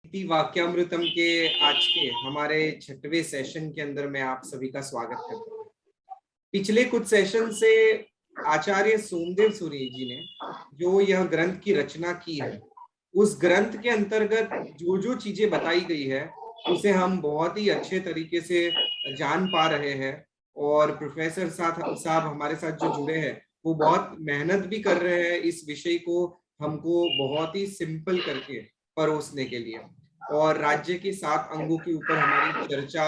नीति वाक्यामृतम के आज के हमारे 6वें सेशन के अंदर मैं आप सभी का स्वागत करता हूँ। पिछले कुछ सेशन से आचार्य सोमदेव सूरी जी ने जो यह ग्रंथ की रचना की है, उस ग्रंथ के अंतर्गत जो जो चीजें बताई गई है उसे हम बहुत ही अच्छे तरीके से जान पा रहे हैं। और प्रोफेसर साहब हमारे साथ जो जुड़े हैं वो बहुत मेहनत भी कर रहे हैं इस विषय को हमको बहुत ही सिंपल करके परोसने के लिए। और राज्य के 7 अंगों के ऊपर हमारी चर्चा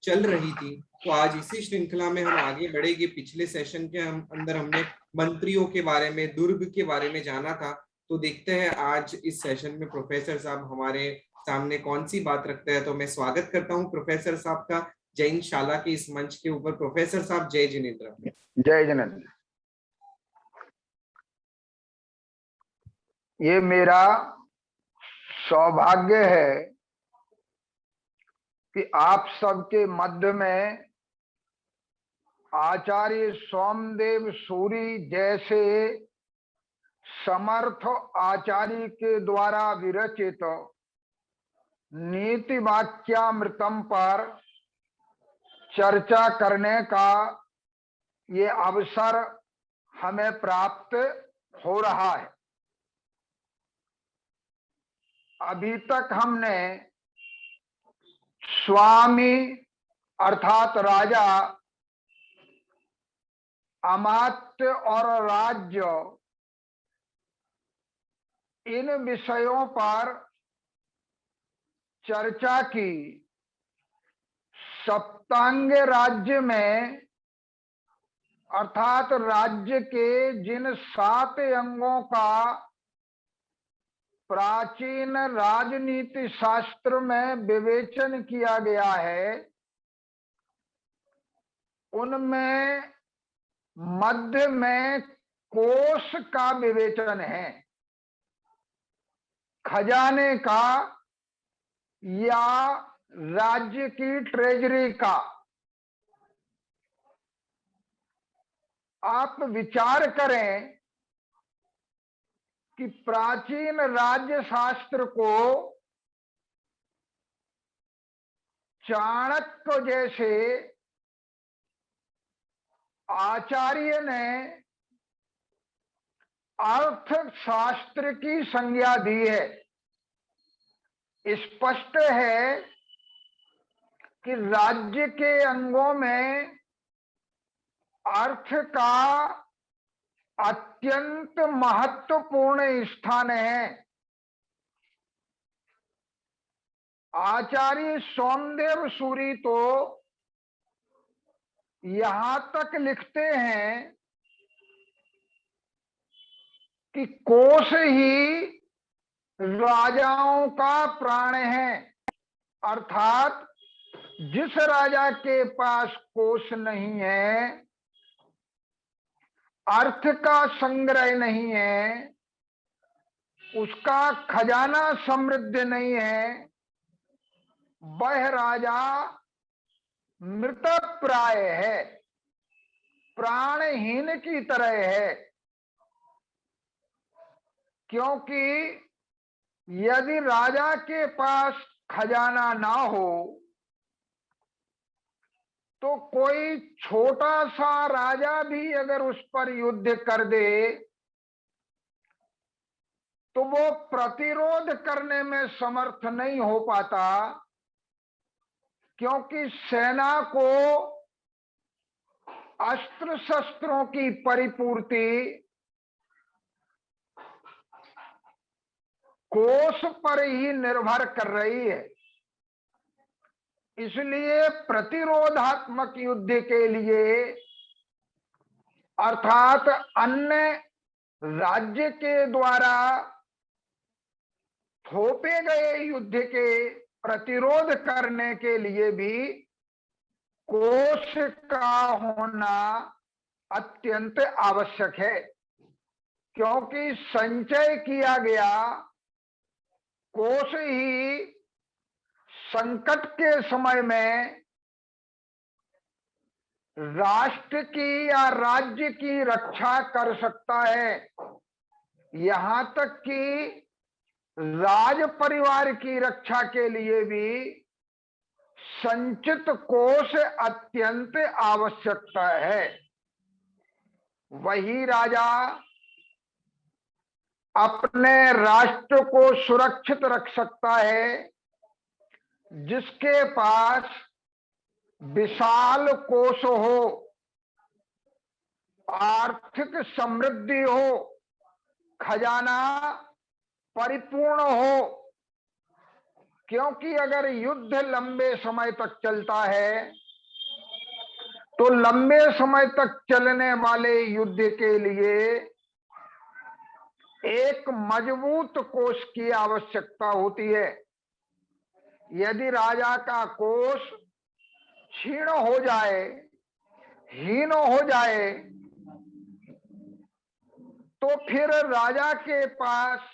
चल रही थी, तो आज इसी श्रृंखला में हम आगे बढ़ेंगे। पिछले सेशन के अंदर हमने मंत्रियों के बारे में, दुर्ग के बारे में जाना था, तो देखते हैं आज इस सेशन में प्रोफेसर साहब हमारे सामने कौन सी बात रखते हैं। तो मैं स्वागत करता हूं प्रोफेसर साहब का जैन शाला के इस मंच के ऊपर। प्रोफेसर साहब जय जिनेन्द्र। जय जिनेन्द्र। ये मेरा सौभाग्य है कि आप सबके मध्य में आचार्य सोमदेव सूरी जैसे समर्थ आचार्य के द्वारा विरचित नीति वाक्यामृतम पर चर्चा करने का ये अवसर हमें प्राप्त हो रहा है। अभी तक हमने स्वामी अर्थात राजा, अमात्य और राज्य, इन विषयों पर चर्चा की। सप्तांग राज्य में अर्थात राज्य के जिन 7 अंगों का प्राचीन राजनीति शास्त्र में विवेचन किया गया है, उनमें मध्य में कोष का विवेचन है, खजाने का या राज्य की ट्रेजरी का। आप विचार करें कि प्राचीन राज्य शास्त्र को चाणक्य जैसे आचार्य ने अर्थशास्त्र की संज्ञा दी है। स्पष्ट है कि राज्य के अंगों में अर्थ का अत्यंत महत्वपूर्ण स्थान है। आचार्य सोमदेव सूरी तो यहां तक लिखते हैं कि कोष ही राजाओं का प्राण है, अर्थात जिस राजा के पास कोष नहीं है, अर्थ का संग्रह नहीं है, उसका खजाना समृद्ध नहीं है, वह राजा मृतप्राय है, प्राणहीन की तरह है। क्योंकि यदि राजा के पास खजाना ना हो तो कोई छोटा सा राजा भी अगर उस पर युद्ध कर दे तो वो प्रतिरोध करने में समर्थ नहीं हो पाता, क्योंकि सेना को अस्त्र शस्त्रों की परिपूर्ति कोष पर ही निर्भर कर रही है। इसलिए प्रतिरोधात्मक युद्ध के लिए अर्थात अन्य राज्य के द्वारा थोपे गए युद्ध के प्रतिरोध करने के लिए भी कोष का होना अत्यंत आवश्यक है। क्योंकि संचय किया गया कोष ही संकट के समय में राष्ट्र की या राज्य की रक्षा कर सकता है। यहां तक कि राज परिवार की रक्षा के लिए भी संचित कोष अत्यंत आवश्यकता है। वही राजा अपने राष्ट्र को सुरक्षित रख सकता है जिसके पास विशाल कोष हो, आर्थिक समृद्धि हो, खजाना परिपूर्ण हो। क्योंकि अगर युद्ध लंबे समय तक चलता है तो लंबे समय तक चलने वाले युद्ध के लिए एक मजबूत कोष की आवश्यकता होती है। यदि राजा का कोष क्षीण हो जाए, हीन हो जाए, तो फिर राजा के पास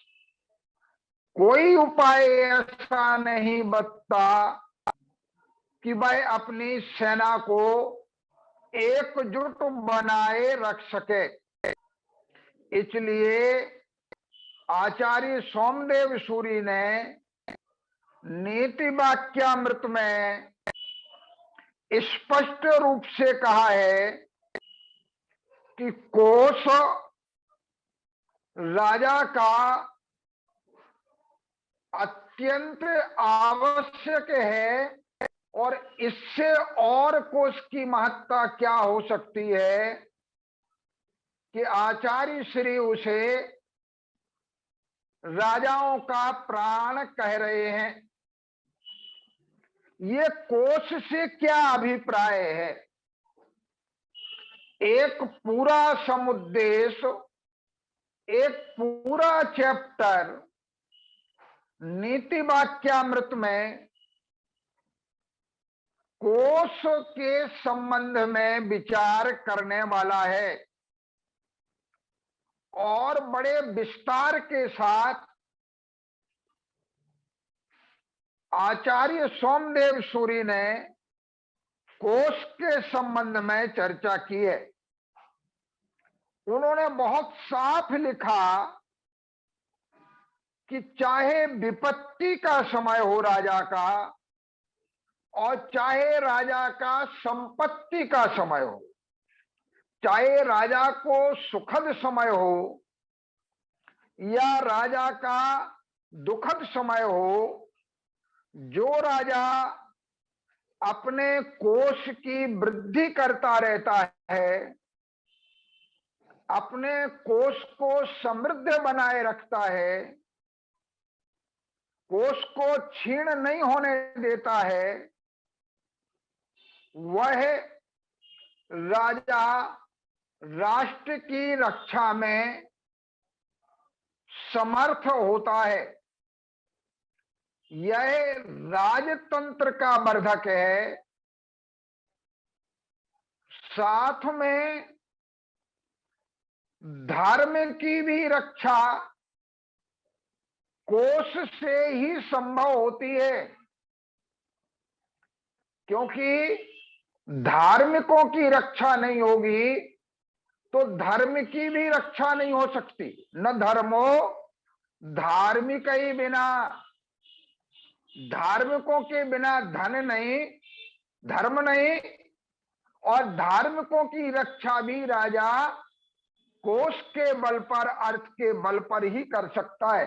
कोई उपाय ऐसा नहीं बचता कि वह अपनी सेना को एकजुट बनाए रख सके। इसलिए आचार्य सोमदेव सूरी ने नीति वाक्यामृत में स्पष्ट रूप से कहा है कि कोष राजा का अत्यंत आवश्यक है, और इससे और कोष की महत्ता क्या हो सकती है कि आचार्य श्री उसे राजाओं का प्राण कह रहे हैं। ये कोष से क्या अभिप्राय है? एक पूरा समुद्देश, एक पूरा चैप्टर नीति वाक्यामृत में कोष के संबंध में विचार करने वाला है, और बड़े विस्तार के साथ आचार्य सोमदेव सूरी ने कोष के संबंध में चर्चा की है। उन्होंने बहुत साफ लिखा कि चाहे विपत्ति का समय हो राजा का, और चाहे राजा का संपत्ति का समय हो, चाहे राजा को सुखद समय हो या राजा का दुखद समय हो, जो राजा अपने कोष की वृद्धि करता रहता है, अपने कोष को समृद्ध बनाए रखता है, कोष को क्षीण नहीं होने देता है, वह राजा राष्ट्र की रक्षा में समर्थ होता है। यह राजतंत्र का वर्धक है, साथ में धर्म की भी रक्षा कोष से ही संभव होती है, क्योंकि धार्मिकों की रक्षा नहीं होगी तो धर्म की भी रक्षा नहीं हो सकती। न धर्मो धार्मिक ही बिना, धार्मिकों के बिना धन नहीं, धर्म नहीं, और धार्मिकों की रक्षा भी राजा कोष के बल पर, अर्थ के बल पर ही कर सकता है।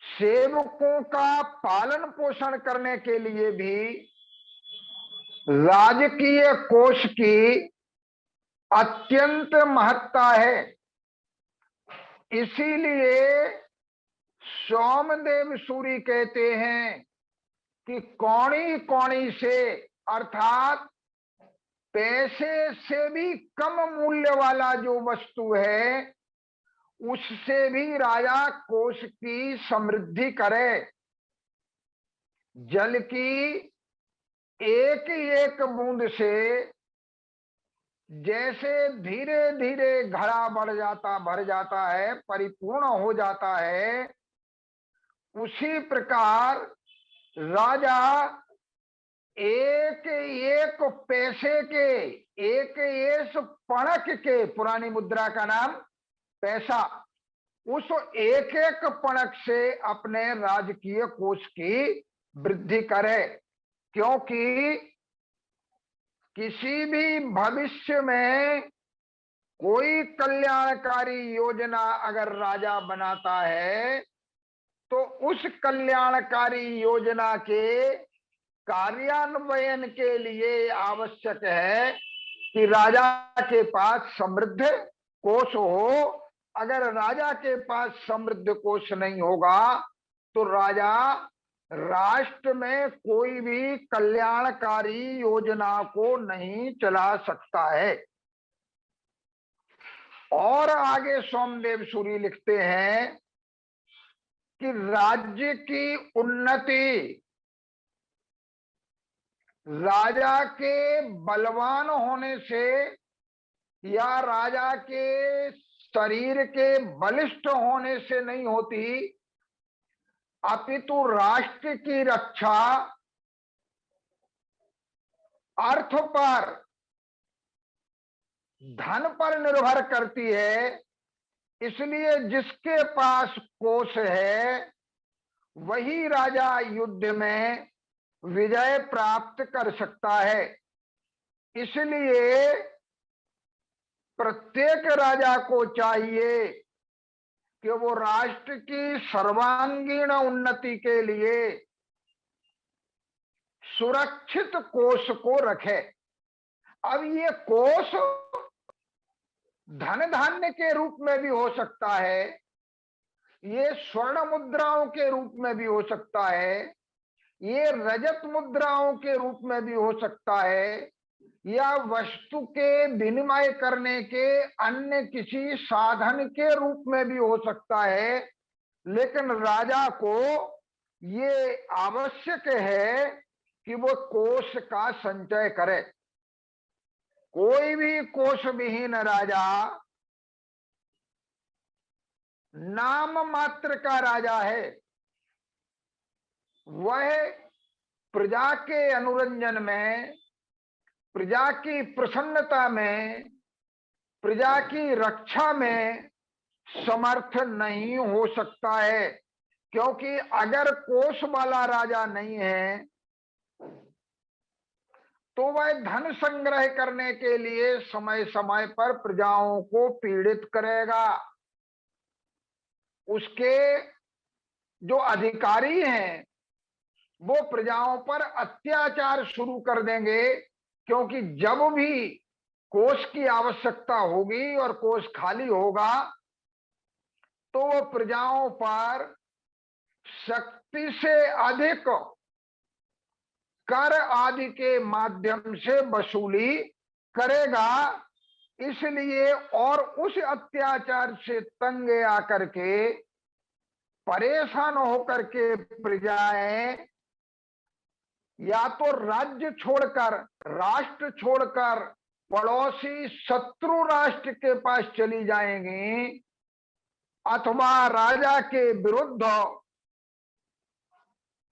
सेवकों का पालन पोषण करने के लिए भी राजकीय कोष की अत्यंत महत्ता है। इसीलिए सोमदेव सूरी कहते हैं कि कौड़ी कौड़ी से, अर्थात पैसे से भी कम मूल्य वाला जो वस्तु है, उससे भी राजा कोष की समृद्धि करे। जल की एक एक बूंद से जैसे धीरे धीरे घड़ा बढ़ जाता, भर जाता है, परिपूर्ण हो जाता है, उसी प्रकार राजा एक एक पैसे के, एक एक पणक के, पुरानी मुद्रा का नाम पैसा, उस एक एक पणक से अपने राजकीय कोष की वृद्धि करे, क्योंकि किसी भी भविष्य में कोई कल्याणकारी योजना अगर राजा बनाता है तो उस कल्याणकारी योजना के कार्यान्वयन के लिए आवश्यक है कि राजा के पास समृद्ध कोष हो। अगर राजा के पास समृद्ध कोष नहीं होगा तो राजा राष्ट्र में कोई भी कल्याणकारी योजना को नहीं चला सकता है। और आगे सोमदेव सूरी लिखते हैं कि राज्य की उन्नति राजा के बलवान होने से या राजा के शरीर के बलिष्ठ होने से नहीं होती, अपितु राष्ट्र की रक्षा अर्थ पर, धन पर निर्भर करती है। इसलिए जिसके पास कोष है वही राजा युद्ध में विजय प्राप्त कर सकता है। इसलिए प्रत्येक राजा को चाहिए कि वो राष्ट्र की सर्वांगीण उन्नति के लिए सुरक्षित कोष को रखे। अब ये कोष धन धान्य के रूप में भी हो सकता है, ये स्वर्ण मुद्राओं के रूप में भी हो सकता है, ये रजत मुद्राओं के रूप में भी हो सकता है, या वस्तु के विनिमय करने के अन्य किसी साधन के रूप में भी हो सकता है। लेकिन राजा को ये आवश्यक है कि वो कोष का संचय करे। कोई भी कोष विहीन राजा नाम मात्र का राजा है। वह प्रजा के अनुरंजन में, प्रजा की प्रसन्नता में, प्रजा की रक्षा में समर्थ नहीं हो सकता है, क्योंकि अगर कोष वाला राजा नहीं है तो वह धन संग्रह करने के लिए समय समय पर प्रजाओं को पीड़ित करेगा। उसके जो अधिकारी हैं वो प्रजाओं पर अत्याचार शुरू कर देंगे, क्योंकि जब भी कोष की आवश्यकता होगी और कोष खाली होगा तो वो प्रजाओं पर शक्ति से अधिक कर आदि के माध्यम से वसूली करेगा। इसलिए और उस अत्याचार से तंग आकर के, परेशान होकर के प्रजाएं या तो राज्य छोड़कर, राष्ट्र छोड़कर पड़ोसी शत्रु राष्ट्र के पास चली जाएंगी, अथवा राजा के विरुद्ध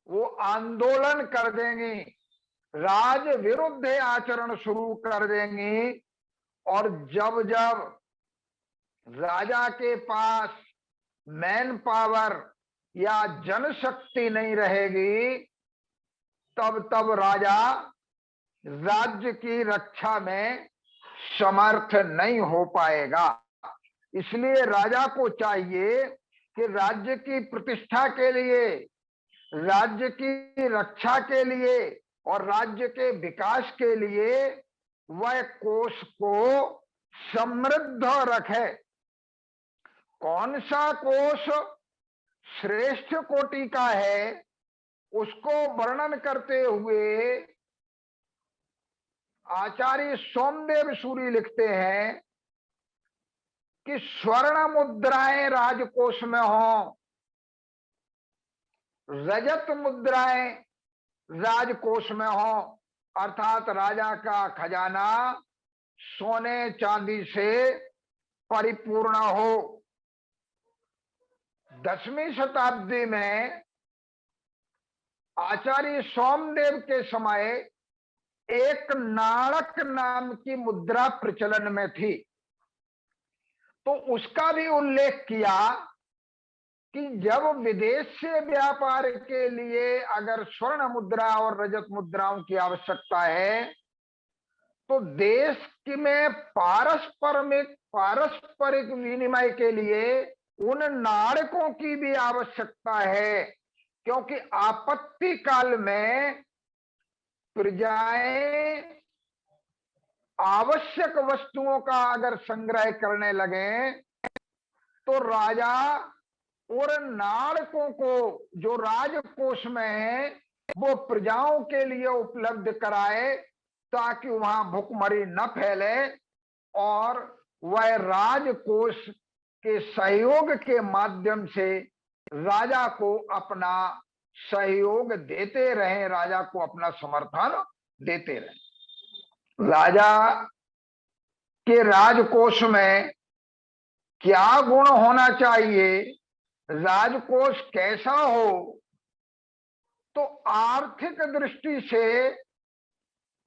वो आंदोलन कर देंगी, राज विरुद्ध आचरण शुरू कर देंगी। और जब जब राजा के पास मैन पावर या जनशक्ति नहीं रहेगी तब तब राजा राज्य की रक्षा में समर्थ नहीं हो पाएगा। इसलिए राजा को चाहिए कि राज्य की प्रतिष्ठा के लिए, राज्य की रक्षा के लिए और राज्य के विकास के लिए वह कोष को समृद्ध रखे। कौन सा कोष श्रेष्ठ कोटि का है उसको वर्णन करते हुए आचार्य सोमदेव सूरी लिखते हैं कि स्वर्ण मुद्राएं राजकोष में हो, रजत मुद्राएं राजकोष में हो, अर्थात राजा का खजाना सोने चांदी से परिपूर्ण हो। 10वीं शताब्दी में आचार्य सोमदेव के समय एक नाणक नाम की मुद्रा प्रचलन में थी, तो उसका भी उल्लेख किया कि जब विदेश से व्यापार के लिए अगर स्वर्ण मुद्रा और रजत मुद्राओं की आवश्यकता है, तो देश में पारस्परिक विनिमय के लिए उन नाणकों की भी आवश्यकता है, क्योंकि आपत्ति काल में प्रजाएं आवश्यक वस्तुओं का अगर संग्रह करने लगे तो राजा और नाणकों को जो राजकोष में है वो प्रजाओं के लिए उपलब्ध कराए, ताकि वहां भुखमरी न फैले और वह राजकोष के सहयोग के माध्यम से राजा को अपना सहयोग देते रहे, राजा को अपना समर्थन देते रहे। राजा के राजकोष में क्या गुण होना चाहिए, राजकोष कैसा हो, तो आर्थिक दृष्टि से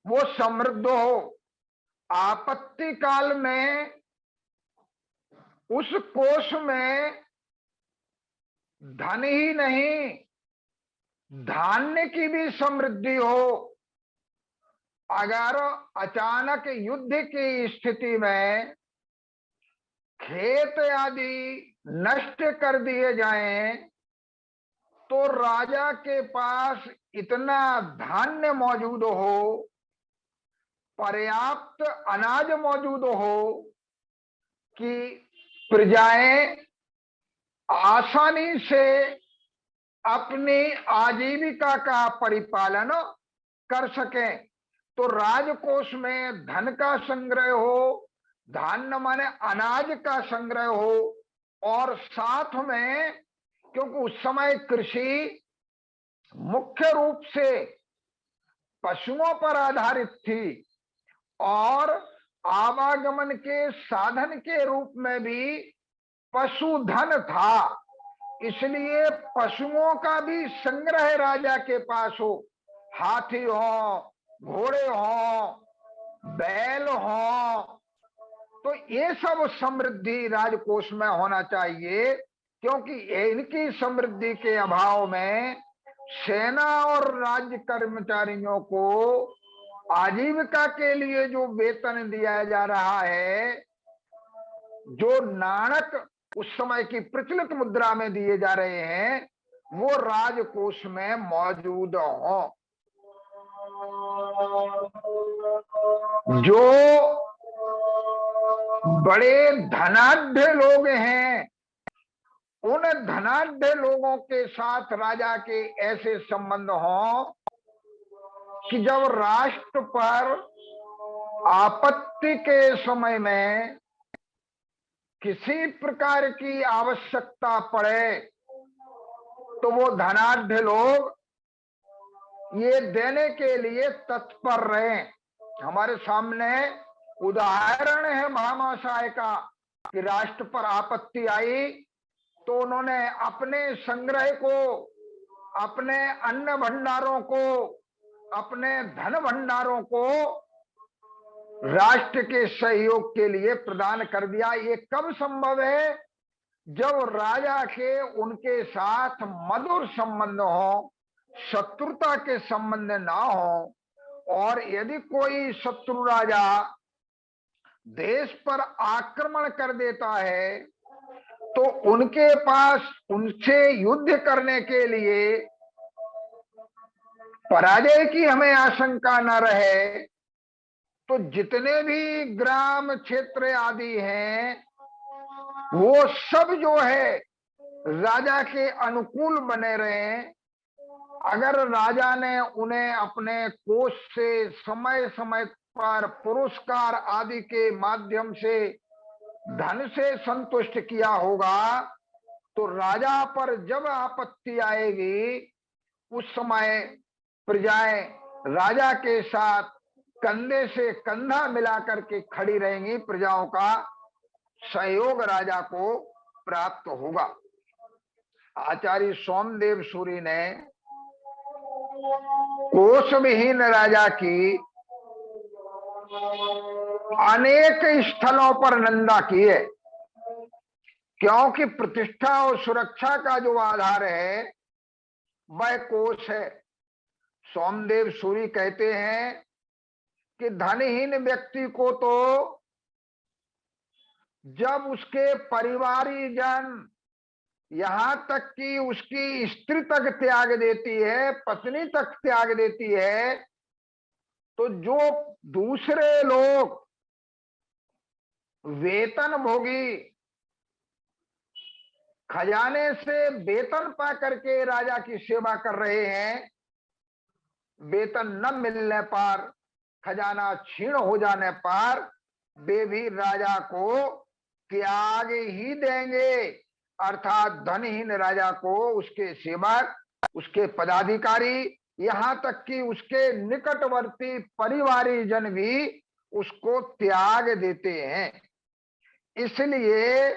वो समृद्ध हो। आपत्ति काल में उस कोष में धन ही नहीं, धान्य की भी समृद्धि हो। अगर अचानक युद्ध की स्थिति में खेत आदि नष्ट कर दिए जाएं, तो राजा के पास इतना धान्य मौजूद हो, पर्याप्त अनाज मौजूद हो कि प्रजाएं आसानी से अपनी आजीविका का परिपालन कर सकें। तो राजकोष में धन का संग्रह हो, धान्य माने अनाज का संग्रह हो, और साथ में क्योंकि उस समय कृषि मुख्य रूप से पशुओं पर आधारित थी और आवागमन के साधन के रूप में भी पशुधन था, इसलिए पशुओं का भी संग्रह राजा के पास हो। हाथी हो, घोड़े हो, बैल हो, तो ये सब समृद्धि राजकोष में होना चाहिए, क्योंकि इनकी समृद्धि के अभाव में सेना और राज्य कर्मचारियों को आजीविका के लिए जो वेतन दिया जा रहा है, जो नाणक उस समय की प्रचलित मुद्रा में दिए जा रहे हैं, वो राजकोष में मौजूद हो। जो बड़े धनाढ्य लोग हैं, उन धनाढ्य लोगों के साथ राजा के ऐसे संबंध हों कि जब राष्ट्र पर आपत्ति के समय में किसी प्रकार की आवश्यकता पड़े, तो वो धनाढ्य लोग ये देने के लिए तत्पर रहे। हमारे सामने उदाहरण है महामसाय का कि राष्ट्र पर आपत्ति आई तो उन्होंने अपने संग्रह को, अपने अन्न भंडारों को, अपने धन भंडारों को राष्ट्र के सहयोग के लिए प्रदान कर दिया। ये कब संभव है? जब राजा के उनके साथ मधुर संबंध हो, शत्रुता के संबंध ना हो, और यदि कोई शत्रु राजा देश पर आक्रमण कर देता है तो उनके पास उनसे युद्ध करने के लिए पराजय की हमें आशंका न रहे, तो जितने भी ग्राम क्षेत्र आदि हैं वो सब जो है राजा के अनुकूल बने रहे। अगर राजा ने उन्हें अपने कोष से समय समय पर पुरस्कार आदि के माध्यम से धन से संतुष्ट किया होगा, तो राजा पर जब आपत्ति आएगी उस समय प्रजाएं राजा के साथ कंधे से कंधा मिलाकर के खड़ी रहेंगी, प्रजाओं का सहयोग राजा को प्राप्त होगा। आचार्य सोमदेव सूरी ने कोष विहीन राजा की अनेक स्थलों पर निंदा की है। क्योंकि प्रतिष्ठा और सुरक्षा का जो आधार है वह कोष है। सोमदेव सूरी कहते हैं कि धनहीन व्यक्ति को तो जब उसके परिवारी जन, यहां तक कि उसकी स्त्री तक त्याग देती है, पत्नी तक त्याग देती है, तो जो दूसरे लोग वेतन भोगी खजाने से वेतन पा करके राजा की सेवा कर रहे हैं, वेतन न मिलने पर, खजाना छीण हो जाने पर वे भी राजा को त्याग ही देंगे। अर्थात धनहीन राजा को उसके सेवक, उसके पदाधिकारी, यहां तक कि उसके निकटवर्ती परिवारी जन भी उसको त्याग देते हैं। इसलिए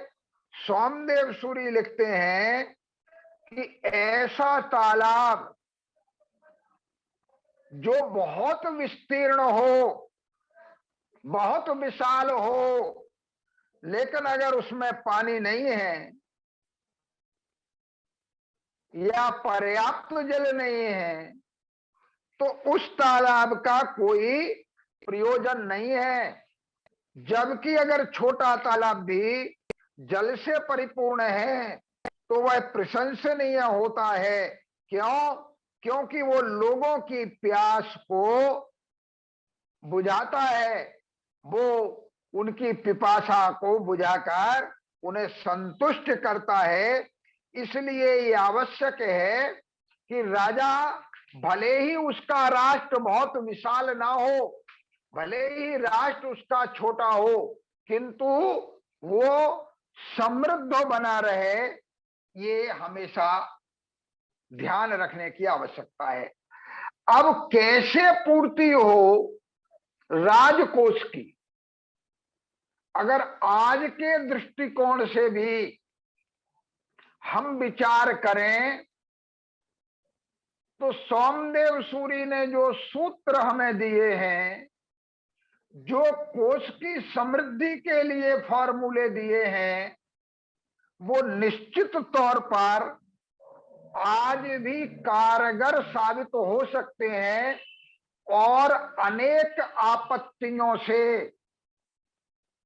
सोमदेव सूरी लिखते हैं कि ऐसा तालाब जो बहुत विस्तीर्ण हो, बहुत विशाल हो, लेकिन अगर उसमें पानी नहीं है या पर्याप्त जल नहीं है तो उस तालाब का कोई प्रयोजन नहीं है। जबकि अगर छोटा तालाब भी जल से परिपूर्ण है तो वह प्रशंसनीय होता है। क्यों? क्योंकि वो लोगों की प्यास को बुझाता है, वो उनकी पिपासा को बुझाकर उन्हें संतुष्ट करता है। इसलिए ये आवश्यक है कि राजा, भले ही उसका राष्ट्र बहुत विशाल ना हो, भले ही राष्ट्र उसका छोटा हो, किंतु वो समृद्ध बना रहे, ये हमेशा ध्यान रखने की आवश्यकता है। अब कैसे पूर्ति हो राजकोष की, अगर आज के दृष्टिकोण से भी हम विचार करें तो सोमदेव सूरी ने जो सूत्र हमें दिए हैं, जो कोष की समृद्धि के लिए फॉर्मूले दिए हैं, वो निश्चित तौर पर आज भी कारगर साबित हो सकते हैं और अनेक आपत्तियों से,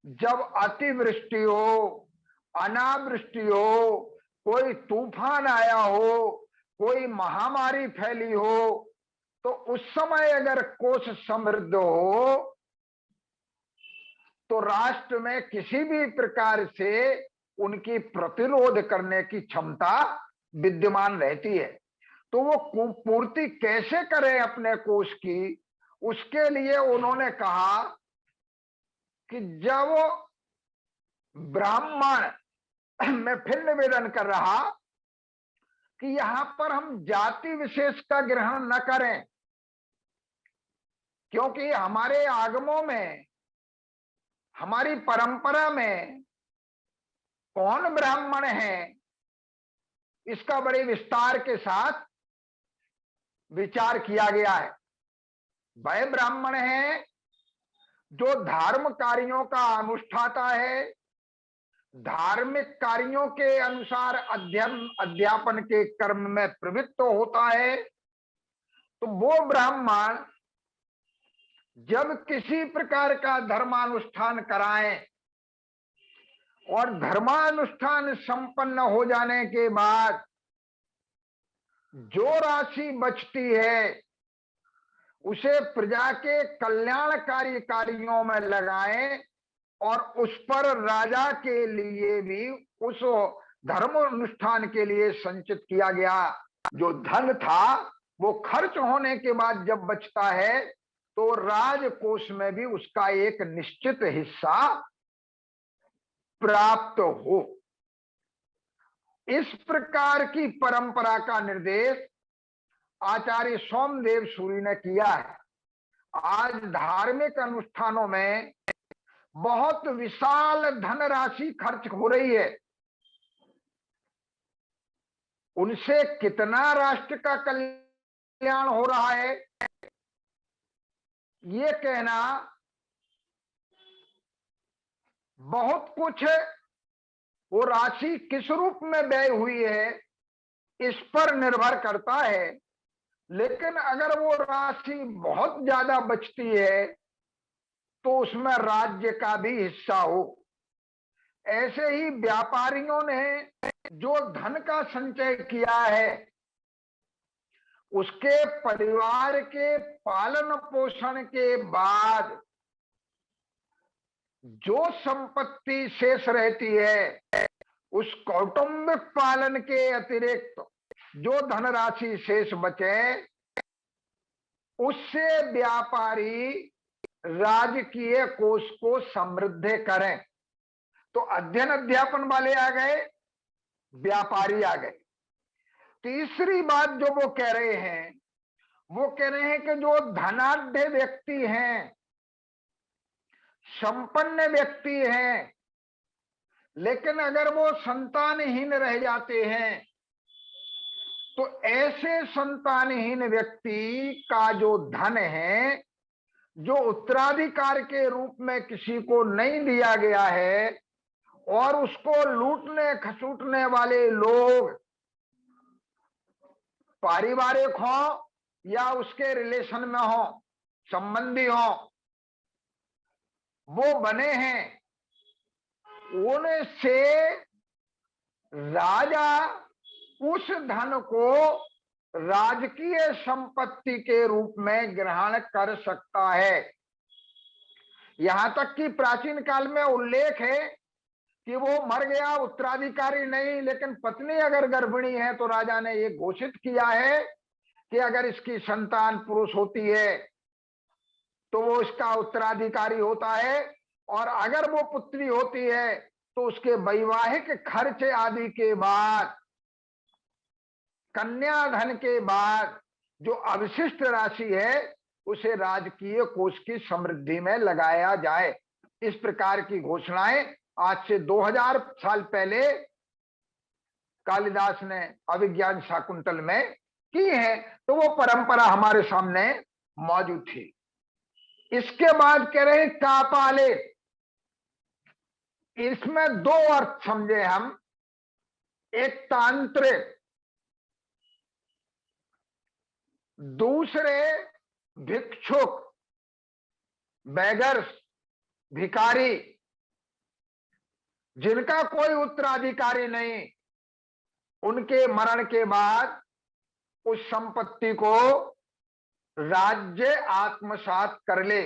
जब अतिवृष्टि हो, अनावृष्टि हो, कोई तूफान आया हो, कोई महामारी फैली हो, तो उस समय अगर कोष समृद्ध हो तो राष्ट्र में किसी भी प्रकार से उनकी प्रतिरोध करने की क्षमता विद्यमान रहती है। तो वो पूर्ति कैसे करें अपने कोष की, उसके लिए उन्होंने कहा कि जब ब्राह्मण, मैं फिर निवेदन कर रहा कि यहां पर हम जाति विशेष का ग्रहण न करें, क्योंकि हमारे आगमों में, हमारी परंपरा में कौन ब्राह्मण है, इसका बड़े विस्तार के साथ विचार किया गया है। वह ब्राह्मण है जो धर्म कार्यों का अनुष्ठाता है, धार्मिक कार्यों के अनुसार अध्यापन के कर्म में प्रवृत्त होता है। तो वो ब्राह्मण जब किसी प्रकार का धर्मानुष्ठान कराएं और धर्मानुष्ठान संपन्न हो जाने के बाद जो राशि बचती है उसे प्रजा के कल्याणकारी कार्यों में लगाएं और उस पर राजा के लिए भी, उस धर्म अनुष्ठान के लिए संचित किया गया जो धन था, वो खर्च होने के बाद जब बचता है तो राजकोष में भी उसका एक निश्चित हिस्सा प्राप्त हो। इस प्रकार की परंपरा का निर्देश आचार्य सोमदेव सूरी ने किया है। आज धार्मिक अनुष्ठानों में बहुत विशाल धनराशि खर्च हो रही है, उनसे कितना राष्ट्र का कल्याण हो रहा है, ये कहना बहुत कुछ वो राशि किस रूप में व्यय हुई है इस पर निर्भर करता है। लेकिन अगर वो राशि बहुत ज्यादा बचती है तो उसमें राज्य का भी हिस्सा हो। ऐसे ही व्यापारियों ने जो धन का संचय किया है उसके परिवार के पालन पोषण के बाद जो संपत्ति शेष रहती है उस कौटुंबिक पालन के अतिरिक्त जो धनराशि शेष बचे उससे व्यापारी राजकीय कोष को समृद्ध करें। तो अध्ययन अध्यापन वाले आ गए, व्यापारी आ गए। तीसरी बात जो वो कह रहे हैं, वो कह रहे हैं कि जो धनाढ्य व्यक्ति हैं, संपन्न व्यक्ति हैं, लेकिन अगर वो संतानहीन रह जाते हैं तो ऐसे संतानहीन व्यक्ति का जो धन है, जो उत्तराधिकार के रूप में किसी को नहीं दिया गया है और उसको लूटने खसूटने वाले लोग पारिवारिक हो या उसके रिलेशन में हो, संबंधी हो, वो बने हैं, उनसे राजा उस धन को राजकीय संपत्ति के रूप में ग्रहण कर सकता है। यहां तक कि प्राचीन काल में उल्लेख है कि वो मर गया, उत्तराधिकारी नहीं, लेकिन पत्नी अगर गर्भिणी है तो राजा ने ये घोषित किया है कि अगर इसकी संतान पुरुष होती है तो वो इसका उत्तराधिकारी होता है, और अगर वो पुत्री होती है तो उसके वैवाहिक खर्च आदि के बाद, कन्याधन के बाद जो अवशिष्ट राशि है उसे राजकीय कोष की समृद्धि में लगाया जाए। इस प्रकार की घोषणाएं आज से 2000 साल पहले कालिदास ने अभिज्ञान शाकुंतल में की है। तो वो परंपरा हमारे सामने मौजूद थी। इसके बाद कह रहे कापाले, इसमें दो अर्थ समझे हम, एक तांत्रिक, दूसरे भिक्षुक, बेगर्स, भिखारी, जिनका कोई उत्तराधिकारी नहीं, उनके मरण के बाद उस संपत्ति को राज्य आत्मसात कर ले,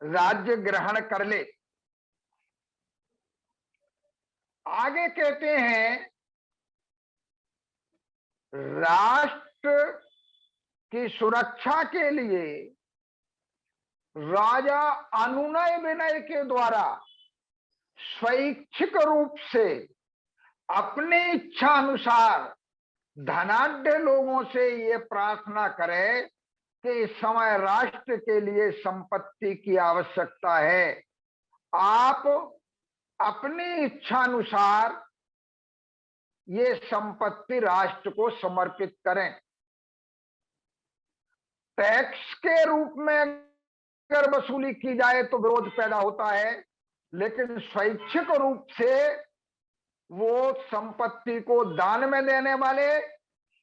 राज्य ग्रहण कर ले। आगे कहते हैं राष्ट्र की सुरक्षा के लिए राजा अनुनय विनय के द्वारा स्वैच्छिक रूप से अपनी इच्छा अनुसार धनाढ्य लोगों से ये प्रार्थना करे कि इस समय राष्ट्र के लिए संपत्ति की आवश्यकता है, आप अपनी इच्छा अनुसार ये संपत्ति राष्ट्र को समर्पित करें। टैक्स के रूप में अगर वसूली की जाए तो विरोध पैदा होता है, लेकिन स्वैच्छिक रूप से वो संपत्ति को दान में देने वाले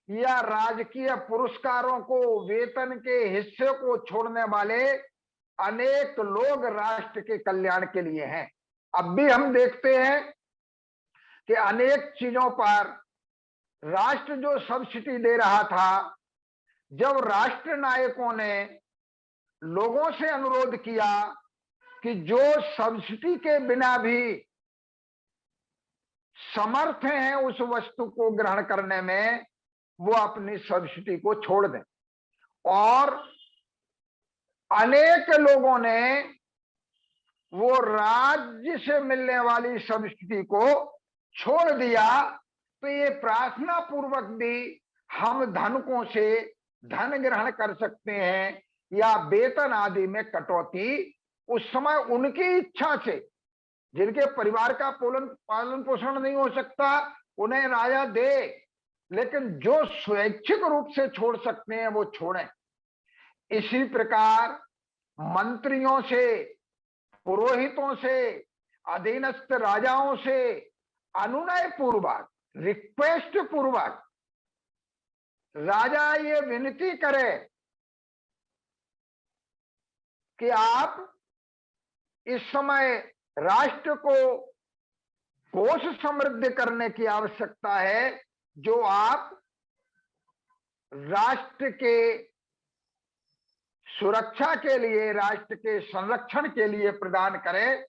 या राजकीय पुरस्कारों को, वेतन के हिस्से को छोड़ने वाले अनेक लोग राष्ट्र के कल्याण के लिए हैं। अब भी हम देखते हैं कि अनेक चीजों पर राष्ट्र जो सब्सिडी दे रहा था, जब राष्ट्र नायकों ने लोगों से अनुरोध किया कि जो सब्सिडी के बिना भी समर्थ हैं उस वस्तु को ग्रहण करने में, वो अपनी सब्सिडी को छोड़ दें, और अनेक लोगों ने वो राज्य से मिलने वाली सब्सिडी को छोड़ दिया। तो ये प्रार्थना पूर्वक भी हम धनकों से धन ग्रहण कर सकते हैं या वेतन आदि में कटौती उस समय उनकी इच्छा से, जिनके परिवार का पालन पोषण नहीं हो सकता उन्हें राजा दे, लेकिन जो स्वैच्छिक रूप से छोड़ सकते हैं वो छोड़ें। इसी प्रकार मंत्रियों से, पुरोहितों से, अधीनस्थ राजाओं से अनुनय पूर्वक, रिक्वेस्ट पूर्वक राजा ये विनती करे कि आप इस समय राष्ट्र को कोष समृद्ध करने की आवश्यकता है, जो आप राष्ट्र के सुरक्षा के लिए, राष्ट्र के संरक्षण के लिए प्रदान करें।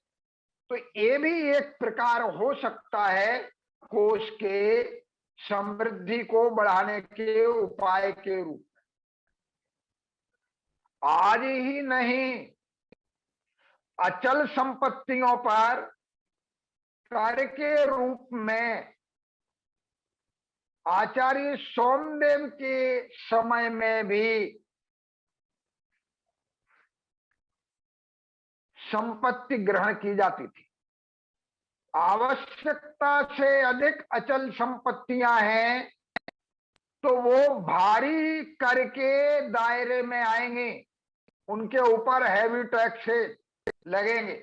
तो ये भी एक प्रकार हो सकता है कोष के समृद्धि को बढ़ाने के उपाय के रूप में। आज ही नहीं, अचल संपत्तियों पर कर के रूप में आचार्य सोमदेव के समय में भी संपत्ति ग्रहण की जाती थी। आवश्यकता से अधिक अचल संपत्तियां हैं तो वो भारी कर के दायरे में आएंगे, उनके ऊपर हैवी टैक्स लगेंगे,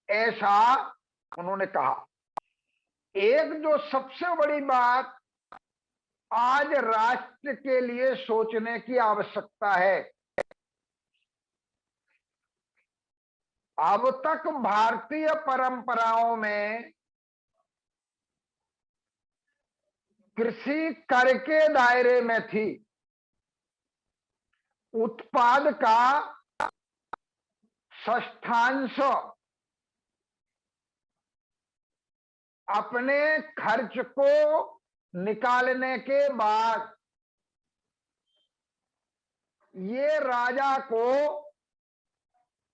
ऐसा उन्होंने कहा। एक जो सबसे बड़ी बात आज राष्ट्र के लिए सोचने की आवश्यकता है, अब तक भारतीय परंपराओं में कृषि कर के दायरे में थी। उत्पाद का षष्ठांश अपने खर्च को निकालने के बाद ये राजा को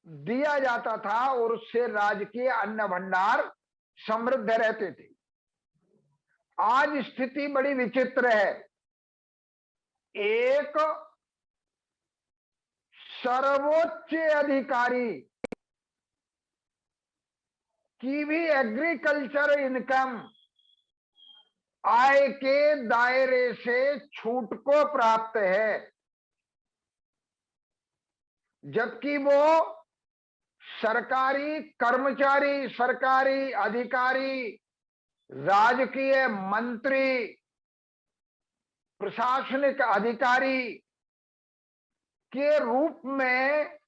दिया जाता था और उससे राजकीय अन्न भंडार समृद्ध रहते थे। आज स्थिति बड़ी विचित्र है। एक सर्वोच्च अधिकारी की भी एग्रीकल्चर इनकम आय के दायरे से छूट को प्राप्त है, जबकि वो सरकारी कर्मचारी, सरकारी अधिकारी, राजकीय मंत्री, प्रशासनिक अधिकारी के रूप में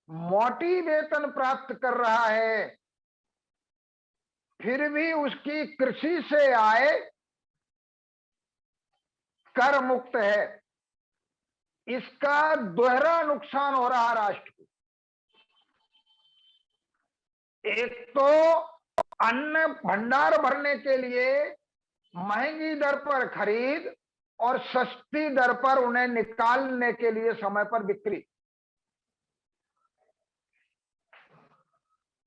मोटी वेतन प्राप्त कर रहा है, फिर भी उसकी कृषि से आय कर मुक्त है। इसका दोहरा नुकसान हो रहा राष्ट्र को। एक तो अन्न भंडार भरने के लिए महंगी दर पर खरीद और सस्ती दर पर उन्हें निकालने के लिए समय पर बिक्री।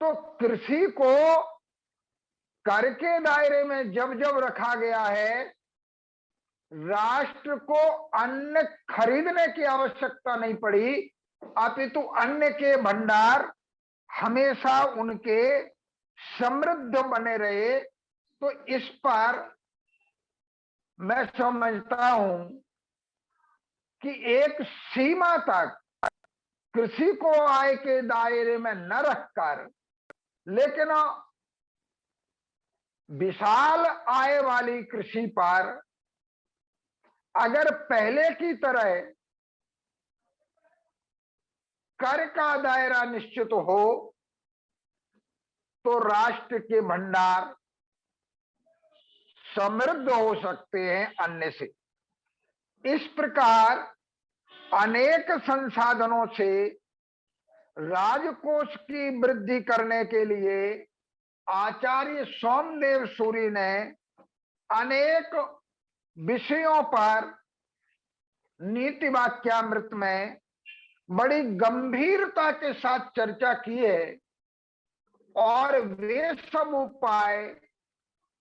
तो कृषि को कर के दायरे में जब जब रखा गया है, राष्ट्र को अन्न खरीदने की आवश्यकता नहीं पड़ी, अपितु अन्न के भंडार हमेशा उनके समृद्ध बने रहे। तो इस पर मैं समझता हूं कि एक सीमा तक कृषि को आय के दायरे में न रखकर, लेकिन विशाल आय वाली कृषि पर अगर पहले की तरह कर का दायरा निश्चित हो तो राष्ट्र के भंडार समृद्ध हो सकते हैं अन्न से। इस प्रकार अनेक संसाधनों से राजकोष की वृद्धि करने के लिए आचार्य सोमदेव सूरी ने अनेक विषयों पर नीति वाक्यामृत में बड़ी गंभीरता के साथ चर्चा की है, और वे सब उपाय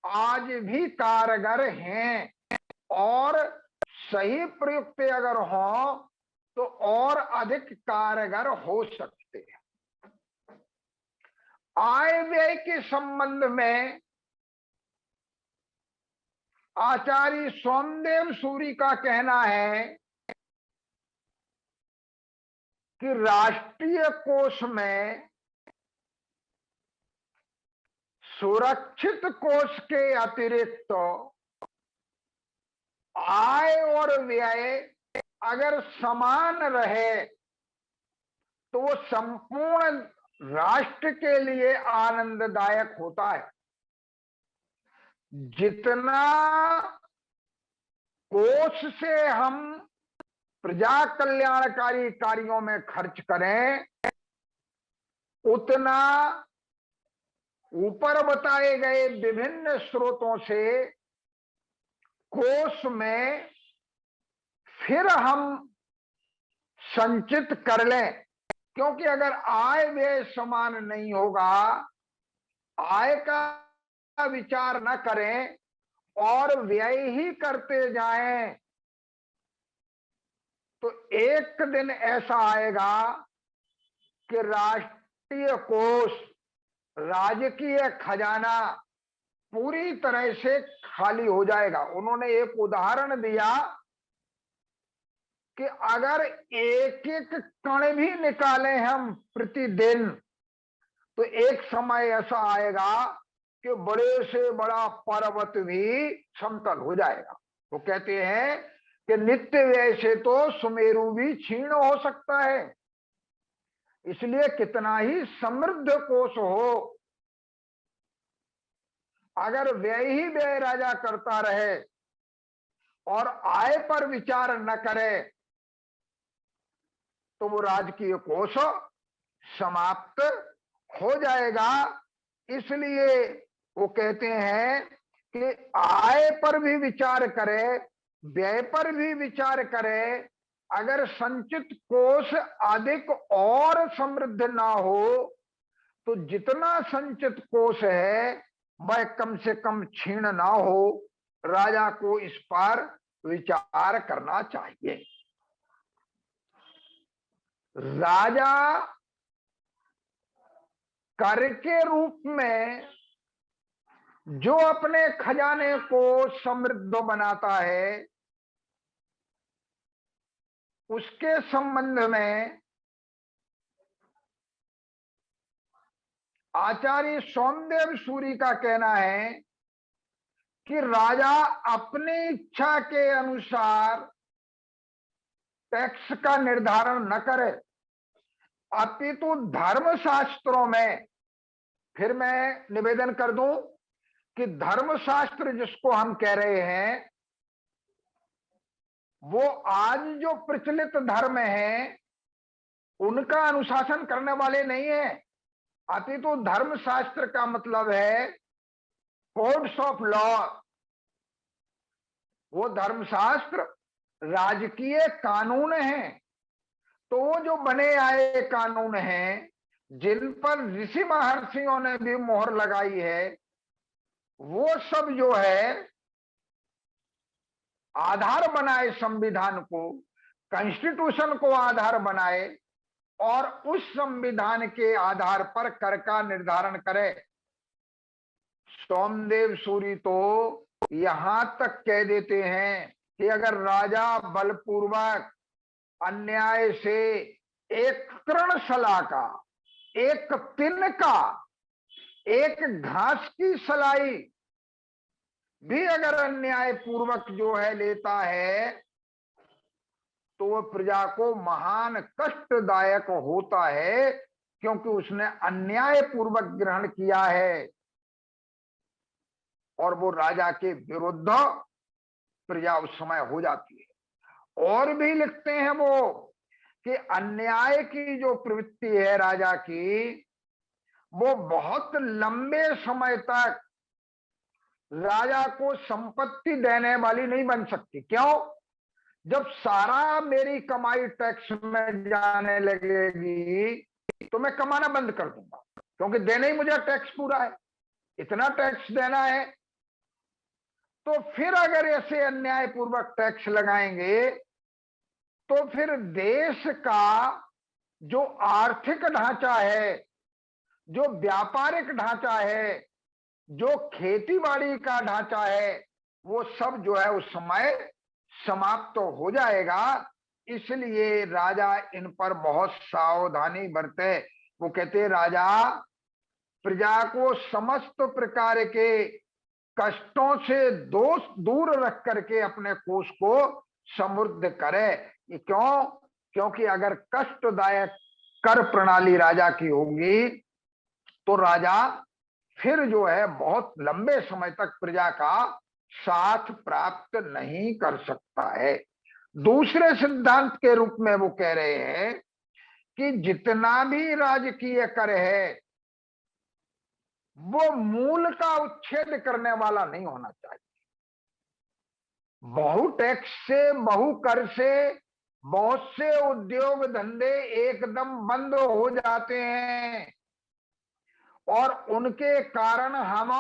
आज भी कारगर हैं और सही प्रयुक्त अगर हो तो और अधिक कारगर हो सकते हैं। आय व्यय के संबंध में आचार्य सोमदेव सूरी का कहना है कि राष्ट्रीय कोष में सुरक्षित कोष के अतिरिक्त आय और व्यय अगर समान रहे तो वो संपूर्ण राष्ट्र के लिए आनंददायक होता है। जितना कोष से हम प्रजा कल्याणकारी कार्यों में खर्च करें, उतना ऊपर बताए गए विभिन्न स्रोतों से कोष में फिर हम संचित कर लें। क्योंकि अगर आय व्यय समान नहीं होगा, आय का विचार न करें और व्यय ही करते जाएं, तो एक दिन ऐसा आएगा कि राष्ट्रीय कोष, राजकीय खजाना पूरी तरह से खाली हो जाएगा। उन्होंने एक उदाहरण दिया कि अगर एक एक कण भी निकालें हम प्रतिदिन, तो एक समय ऐसा आएगा कि बड़े से बड़ा पर्वत भी समतल हो जाएगा। वो कहते हैं कि नित्य व्यय से तो सुमेरु भी क्षीण हो सकता है। इसलिए कितना ही समृद्ध कोष हो, अगर व्यय ही व्यय राजा करता रहे और आय पर विचार न करे, तो वो राजकीय कोष समाप्त हो जाएगा। इसलिए वो कहते हैं कि आय पर भी विचार करे, व्यय पर भी विचार करे। अगर संचित कोष अधिक और समृद्ध ना हो, तो जितना संचित कोष है वह कम से कम क्षीण ना हो। राजा को इस पर विचार करना चाहिए। राजा कर के रूप में जो अपने खजाने को समृद्ध बनाता है, उसके संबंध में आचार्य सोमदेव सूरी का कहना है कि राजा अपनी इच्छा के अनुसार टैक्स का निर्धारण न करे, अपितु धर्मशास्त्रों में, फिर मैं निवेदन कर दूं कि धर्मशास्त्र जिसको हम कह रहे हैं, वो आज जो प्रचलित धर्म है उनका अनुशासन करने वाले नहीं है। अपितु धर्मशास्त्र का मतलब है कोड्स ऑफ लॉ। वो धर्मशास्त्र राजकीय कानून हैं। तो वो जो बने आए कानून हैं, जिन पर ऋषि महर्षियों ने भी मोहर लगाई है, वो सब जो है आधार बनाए संविधान को, कॉन्स्टिट्यूशन को आधार बनाए और उस संविधान के आधार पर कर का निर्धारण करे। सोमदेव सूरी तो यहां तक कह देते हैं कि अगर राजा बलपूर्वक अन्याय से एक तृणशला का, एक तिन का, एक घास की सलाई भी अगर अन्याय पूर्वक जो है लेता है, तो वह प्रजा को महान कष्टदायक होता है, क्योंकि उसने अन्याय पूर्वक ग्रहण किया है और वो राजा के विरुद्ध प्रजा उस समय हो जाती है। और भी लिखते हैं वो कि अन्याय की जो प्रवृत्ति है राजा की, वो बहुत लंबे समय तक राजा को संपत्ति देने वाली नहीं बन सकती। क्यों? जब सारा मेरी कमाई टैक्स में जाने लगेगी तो मैं कमाना बंद कर दूंगा, क्योंकि देना ही मुझे टैक्स पूरा है, इतना टैक्स देना है। तो फिर अगर ऐसे अन्याय पूर्वक टैक्स लगाएंगे तो फिर देश का जो आर्थिक ढांचा है, जो व्यापारिक ढांचा है, जो खेतीबाड़ी का ढांचा है, वो सब जो है उस समय समाप्त तो हो जाएगा। इसलिए राजा इन पर बहुत सावधानी बरते। वो कहते राजा प्रजा को समस्त प्रकार के कष्टों से दूर रख करके अपने कोष को समृद्ध करे। ये क्यों? क्योंकि अगर कष्टदायक कर प्रणाली राजा की होगी तो राजा फिर जो है बहुत लंबे समय तक प्रजा का साथ प्राप्त नहीं कर सकता है। दूसरे सिद्धांत के रूप में वो कह रहे हैं कि जितना भी राजकीय कर है वो मूल का उच्छेद करने वाला नहीं होना चाहिए। बहु टैक्स से, बहु कर से बहुत से उद्योग धंधे एकदम बंद हो जाते हैं और उनके कारण हम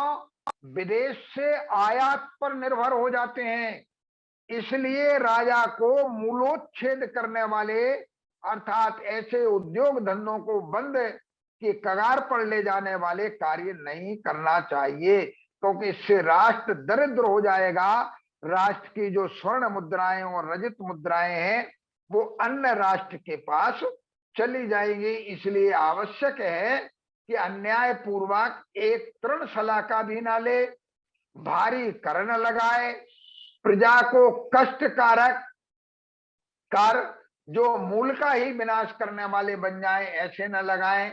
विदेश से आयात पर निर्भर हो जाते हैं। इसलिए राजा को मूलोच्छेद करने वाले अर्थात ऐसे उद्योग धंधों को बंद की कगार पर ले जाने वाले कार्य नहीं करना चाहिए, क्योंकि इससे राष्ट्र दरिद्र हो जाएगा। राष्ट्र की जो स्वर्ण मुद्राएं और रजत मुद्राएं हैं वो अन्य राष्ट्र के पास चली जाएंगी। इसलिए आवश्यक है कि अन्याय पूर्वक एक तृण सलाका भी ना ले, भारी कर न लगाए, प्रजा को कष्टकारक कर जो मूल का ही विनाश करने वाले बन जाए ऐसे न लगाएं।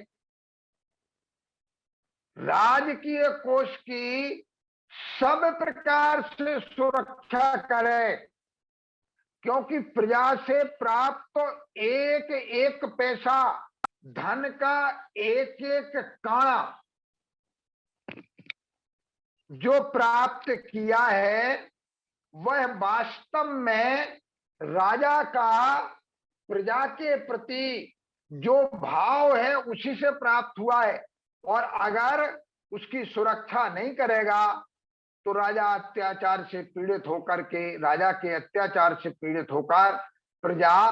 राजकीय कोष की सब प्रकार से सुरक्षा करे, क्योंकि प्रजा से प्राप्त एक एक पैसा, धन का एक एक काणा जो प्राप्त किया है वह वास्तव में राजा का प्रजा के प्रति जो भाव है उसी से प्राप्त हुआ है। और अगर उसकी सुरक्षा नहीं करेगा तो राजा अत्याचार से पीड़ित होकर के, राजा के अत्याचार से पीड़ित होकर प्रजा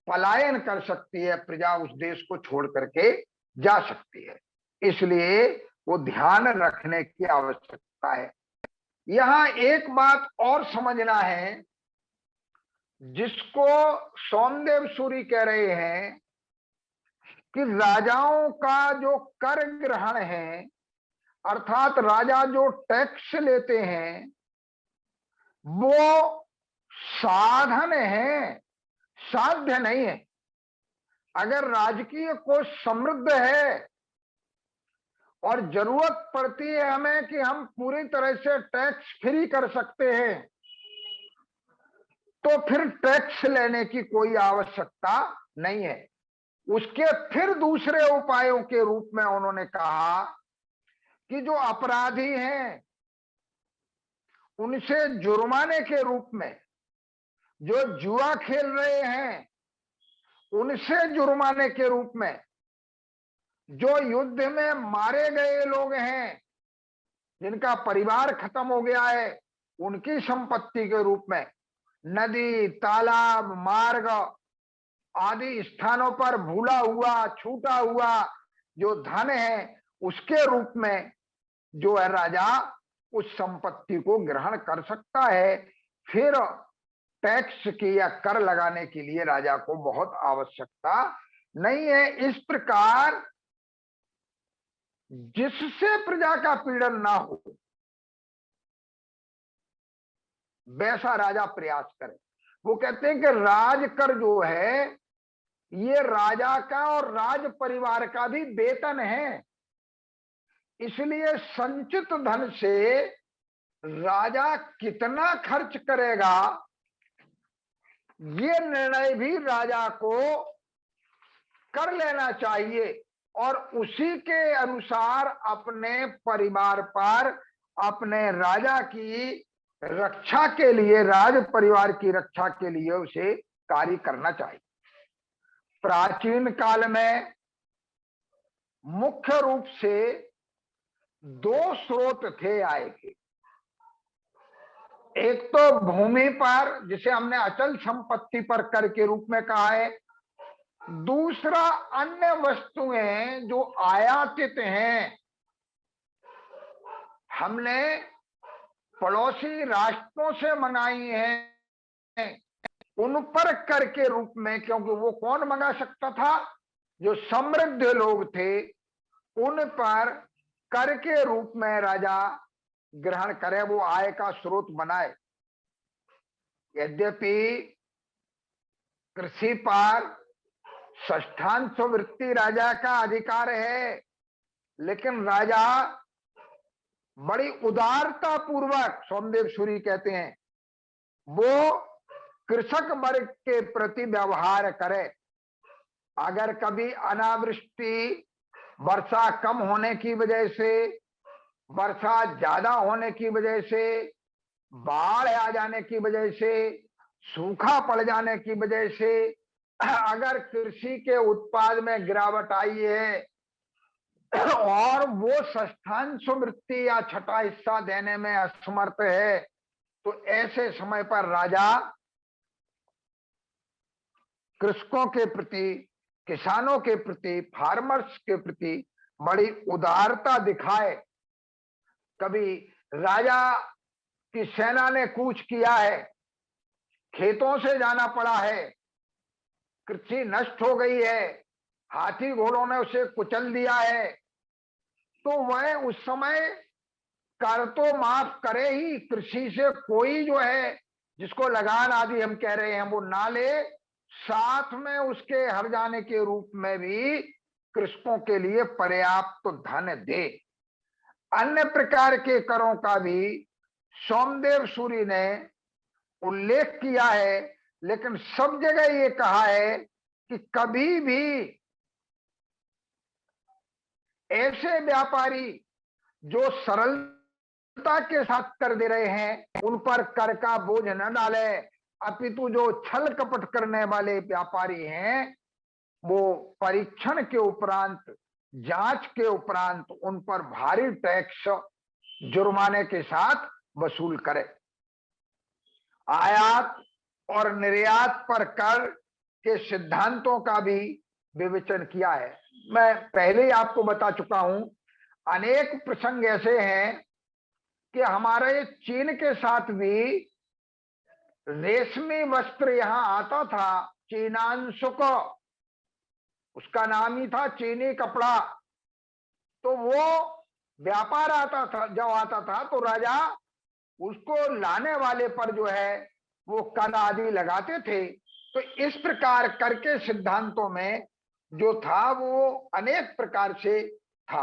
पलायन कर सकती है, प्रजा उस देश को छोड़ करके जा सकती है। इसलिए वो ध्यान रखने की आवश्यकता है। यहां एक बात और समझना है जिसको सोमदेव सूरी कह रहे हैं कि राजाओं का जो कर ग्रहण है अर्थात राजा जो टैक्स लेते हैं वो साधन है, साध्य नहीं है। अगर राजकीय कोष समृद्ध है और जरूरत पड़ती है हमें कि हम पूरी तरह से टैक्स फ्री कर सकते हैं तो फिर टैक्स लेने की कोई आवश्यकता नहीं है। उसके फिर दूसरे उपायों के रूप में उन्होंने कहा कि जो अपराधी हैं उनसे जुर्माने के रूप में, जो जुआ खेल रहे हैं उनसे जुर्माने के रूप में, जो युद्ध में मारे गए लोग हैं जिनका परिवार खत्म हो गया है उनकी संपत्ति के रूप में, नदी, तालाब, मार्ग आदि स्थानों पर भूला हुआ, छूटा हुआ जो धन है उसके रूप में जो है राजा उस संपत्ति को ग्रहण कर सकता है। फिर टैक्स की या कर लगाने के लिए राजा को बहुत आवश्यकता नहीं है। इस प्रकार जिससे प्रजा का पीड़न ना हो वैसा राजा प्रयास करे। वो कहते हैं कि राजकर जो है ये राजा का और राज परिवार का भी वेतन है, इसलिए संचित धन से राजा कितना खर्च करेगा ये निर्णय भी राजा को कर लेना चाहिए और उसी के अनुसार अपने परिवार पर, अपने राजा की रक्षा के लिए, राज परिवार की रक्षा के लिए उसे कार्य करना चाहिए। प्राचीन काल में मुख्य रूप से दो स्रोत थे आय के। एक तो भूमि पर जिसे हमने अचल संपत्ति पर कर के रूप में कहा है, दूसरा अन्य वस्तुएं जो आयातित हैं, हमने पड़ोसी राष्ट्रों से मंगाई हैं उन पर कर के रूप में, क्योंकि वो कौन मंगा सकता था? जो समृद्ध लोग थे उन पर कर के रूप में राजा ग्रहण करे, वो आय का स्रोत बनाए। यद्यपि कृषि पर षष्ठांश वृत्ति राजा का अधिकार है, लेकिन राजा बड़ी उदारता पूर्वक, सोमदेव सूरी कहते हैं, वो कृषक वर्ग के प्रति व्यवहार करे। अगर कभी अनावृष्टि, वर्षा कम होने की वजह से, वर्षा ज्यादा होने की वजह से, बाढ़ आ जाने की वजह से, सूखा पड़ जाने की वजह से अगर कृषि के उत्पाद में गिरावट आई है और वो षष्ठांश वृत्ति या छठा हिस्सा देने में असमर्थ है, तो ऐसे समय पर राजा कृषकों के प्रति, किसानों के प्रति, फार्मर्स के प्रति बड़ी उदारता दिखाए। कभी राजा की सेना ने कूच किया है, खेतों से जाना पड़ा है, कृषि नष्ट हो गई है, हाथी घोड़ों ने उसे कुचल दिया है, तो वह उस समय कर तो माफ करे ही, कृषि से कोई जो है जिसको लगान आदि हम कह रहे हैं वो ना ले, साथ में उसके हर जाने के रूप में भी कृषकों के लिए पर्याप्त तो धन दे। अन्य प्रकार के करों का भी सोमदेव सूरी ने उल्लेख किया है, लेकिन सब जगह ये कहा है कि कभी भी ऐसे व्यापारी जो सरलता के साथ कर दे रहे हैं उन पर कर का बोझ न डाले, अपितु जो छल कपट करने वाले व्यापारी हैं वो परीक्षण के उपरांत, जांच के उपरांत उन पर भारी टैक्स जुर्माने के साथ वसूल करे। आयात और निर्यात पर कर के सिद्धांतों का भी विवेचन किया है। मैं पहले ही आपको बता चुका हूं, अनेक प्रसंग ऐसे हैं कि हमारे चीन के साथ भी रेशमी वस्त्र यहां आता था, चीनांशुक, उसका नाम ही था चीनी कपड़ा। तो वो व्यापार आता था, जब आता था तो राजा उसको लाने वाले पर जो है वो कर आदि लगाते थे। तो इस प्रकार कर के सिद्धांतों में जो था वो अनेक प्रकार से था।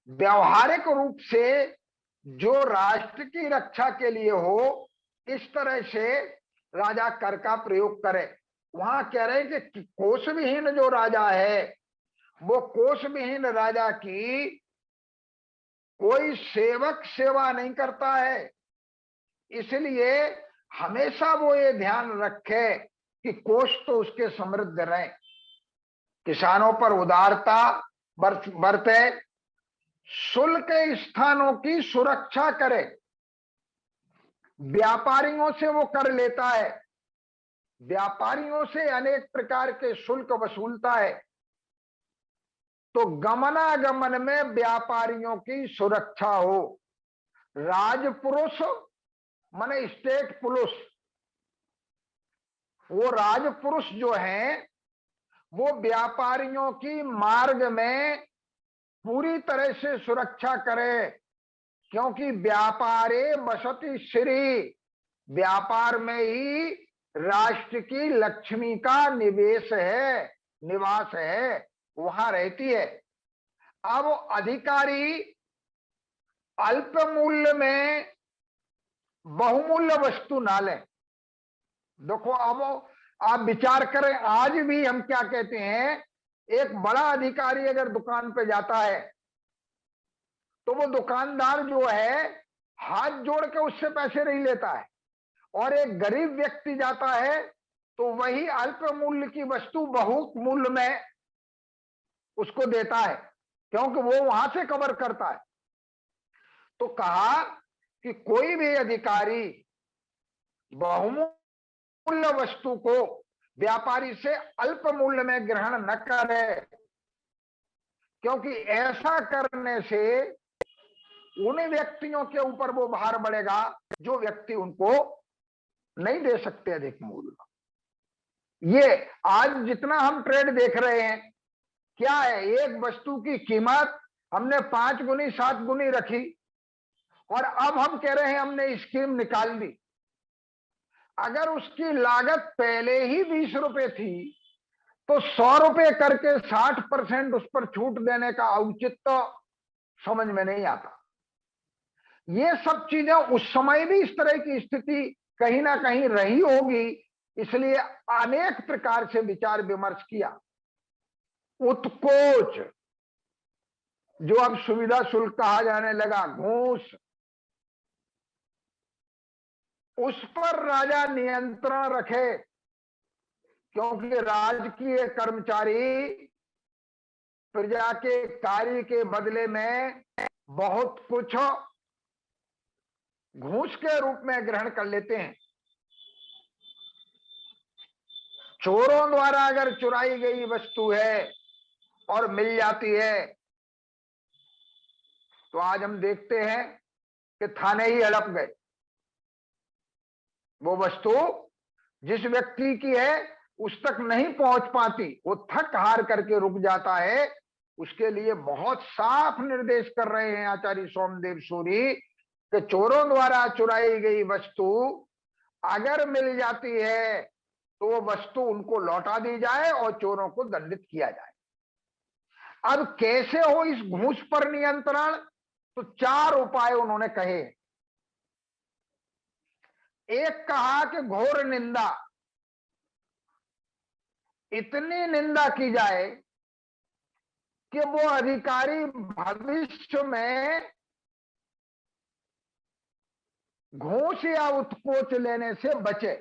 व्यवहारिक रूप से जो राष्ट्र की रक्षा के लिए हो, इस तरह से राजा कर का प्रयोग करे। वहां कह रहे हैं कि कोष विहीन जो राजा है, वो कोष विहीन राजा की कोई सेवक सेवा नहीं करता है, इसलिए हमेशा वो ये ध्यान रखे कि कोष तो उसके समृद्ध रहे, किसानों पर उदारता बरते, शुल्क स्थानों की सुरक्षा करे। व्यापारियों से वो कर लेता है, व्यापारियों से अनेक प्रकार के शुल्क वसूलता है, तो गमनागमन में व्यापारियों की सुरक्षा हो। राजपुरुष माने स्टेट पुलिस, वो राजपुरुष जो हैं वो व्यापारियों की मार्ग में पूरी तरह से सुरक्षा करे, क्योंकि व्यापारे बसति श्री, व्यापार में ही राष्ट्र की लक्ष्मी का निवेश है, निवास है, वहां रहती है। अब अधिकारी अल्प मूल्य में बहुमूल्य वस्तु ना लें। देखो अब आप विचार करें, आज भी हम क्या कहते हैं, एक बड़ा अधिकारी अगर दुकान पे जाता है तो वो दुकानदार जो है हाथ जोड़ के उससे पैसे नहीं लेता है, और एक गरीब व्यक्ति जाता है तो वही अल्प मूल्य की वस्तु बहुत मूल्य में उसको देता है, क्योंकि वो वहां से कवर करता है। तो कहा कि कोई भी अधिकारी बहुमूल्य वस्तु को व्यापारी से अल्प मूल्य में ग्रहण न करे, क्योंकि ऐसा करने से उन व्यक्तियों के ऊपर वो भार बढ़ेगा जो व्यक्ति उनको नहीं दे सकते अधिक मूल्य। ये आज जितना हम ट्रेड देख रहे हैं, क्या है, एक वस्तु की कीमत हमने 5 गुनी 7 गुनी रखी और अब हम कह रहे हैं हमने स्कीम निकाल दी। अगर उसकी लागत पहले ही 20 रुपए थी तो 100 रुपए करके 60% उस पर छूट देने का औचित्य समझ में नहीं आता। ये सब चीजें उस समय भी इस तरह की स्थिति कहीं ना कहीं रही होगी, इसलिए अनेक प्रकार से विचार विमर्श किया। उत्कोच, जो अब सुविधा शुल्क कहा जाने लगा, घूस, उस पर राजा नियंत्रण रखे, क्योंकि राजकीय कर्मचारी प्रजा के कार्य के बदले में बहुत कुछ घूस के रूप में ग्रहण कर लेते हैं। चोरों द्वारा अगर चुराई गई वस्तु है और मिल जाती है तो आज हम देखते हैं कि थाने ही हड़प गए। वो वस्तु जिस व्यक्ति की है उस तक नहीं पहुंच पाती, वो थक हार करके रुक जाता है। उसके लिए बहुत साफ निर्देश कर रहे हैं आचार्य सोमदेव सूरी कि चोरों द्वारा चुराई गई वस्तु अगर मिल जाती है तो वो वस्तु उनको लौटा दी जाए और चोरों को दंडित किया जाए। अब कैसे हो इस घूस पर नियंत्रण? तो 4 उपाय उन्होंने कहे। एक कहा कि घोर निंदा, इतनी निंदा की जाए कि वो अधिकारी भविष्य में घूस या उत्कोच लेने से बचे।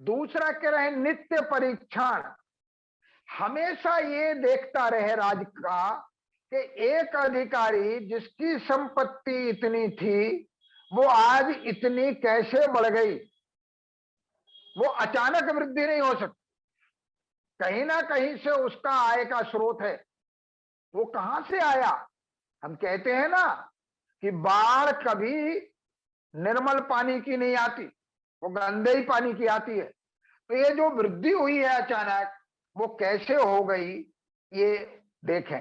दूसरा कह रहे हैं नित्य परीक्षण, हमेशा ये देखता रहे राज्य का कि एक अधिकारी जिसकी संपत्ति इतनी थी वो आज इतनी कैसे बढ़ गई। वो अचानक वृद्धि नहीं हो सकती, कहीं ना कहीं से उसका आय का स्रोत है। वो कहां से आया? हम कहते हैं ना कि बाढ़ कभी निर्मल पानी की नहीं आती, वो गंदे ही पानी की आती है। तो ये जो वृद्धि हुई है अचानक, वो कैसे हो गई ये देखें।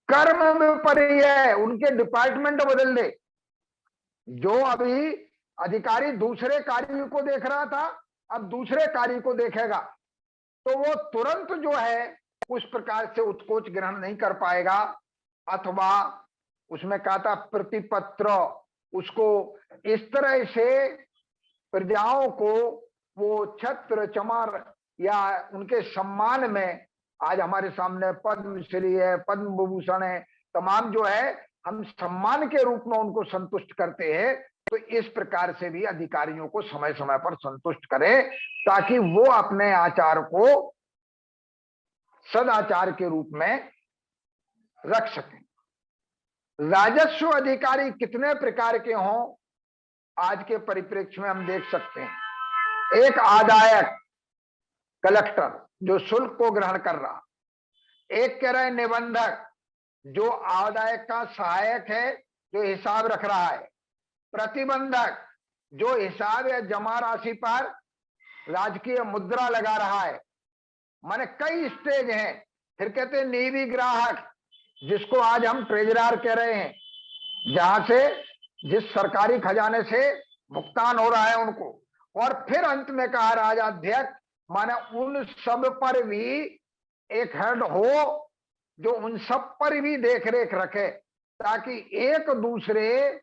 कर्म विपर्य, उनके डिपार्टमेंट बदल दे। जो अभी अधिकारी दूसरे कार्य को देख रहा था अब दूसरे कार्य को देखेगा, तो वो तुरंत जो है उस प्रकार से उत्कोच ग्रहण नहीं कर पाएगा। अथवा उसमें कहा था प्रतिपत्र, उसको इस तरह से प्रजाओं को वो छत्र चमर या उनके सम्मान में, आज हमारे सामने पद्मश्री है, पद्म विभूषण है, तमाम जो है हम सम्मान के रूप में उनको संतुष्ट करते हैं। तो इस प्रकार से भी अधिकारियों को समय समय पर संतुष्ट करें ताकि वो अपने आचार को सदाचार के रूप में रख सकें। राजस्व अधिकारी कितने प्रकार के हों आज के परिप्रेक्ष्य में हम देख सकते हैं। एक आदायक, कलेक्टर, जो शुल्क को ग्रहण कर रहा। एक कह रहे निबंधक, जो आदायक का सहायक है, जो हिसाब रख रहा है। प्रतिबंधक, जो हिसाब या जमा राशि पर राजकीय मुद्रा लगा रहा है। माने कई स्टेज हैं। फिर कहते हैं निधि ग्राहक, जिसको आज हम ट्रेजरर कह रहे हैं, जहां से जिस सरकारी खजाने से भुगतान हो रहा है उनको। और फिर अंत में कहा राजाध्यक्ष, माने उन सब पर भी एक हेड हो जो उन सब पर भी देख रेख रखे, ताकि एक दूसरे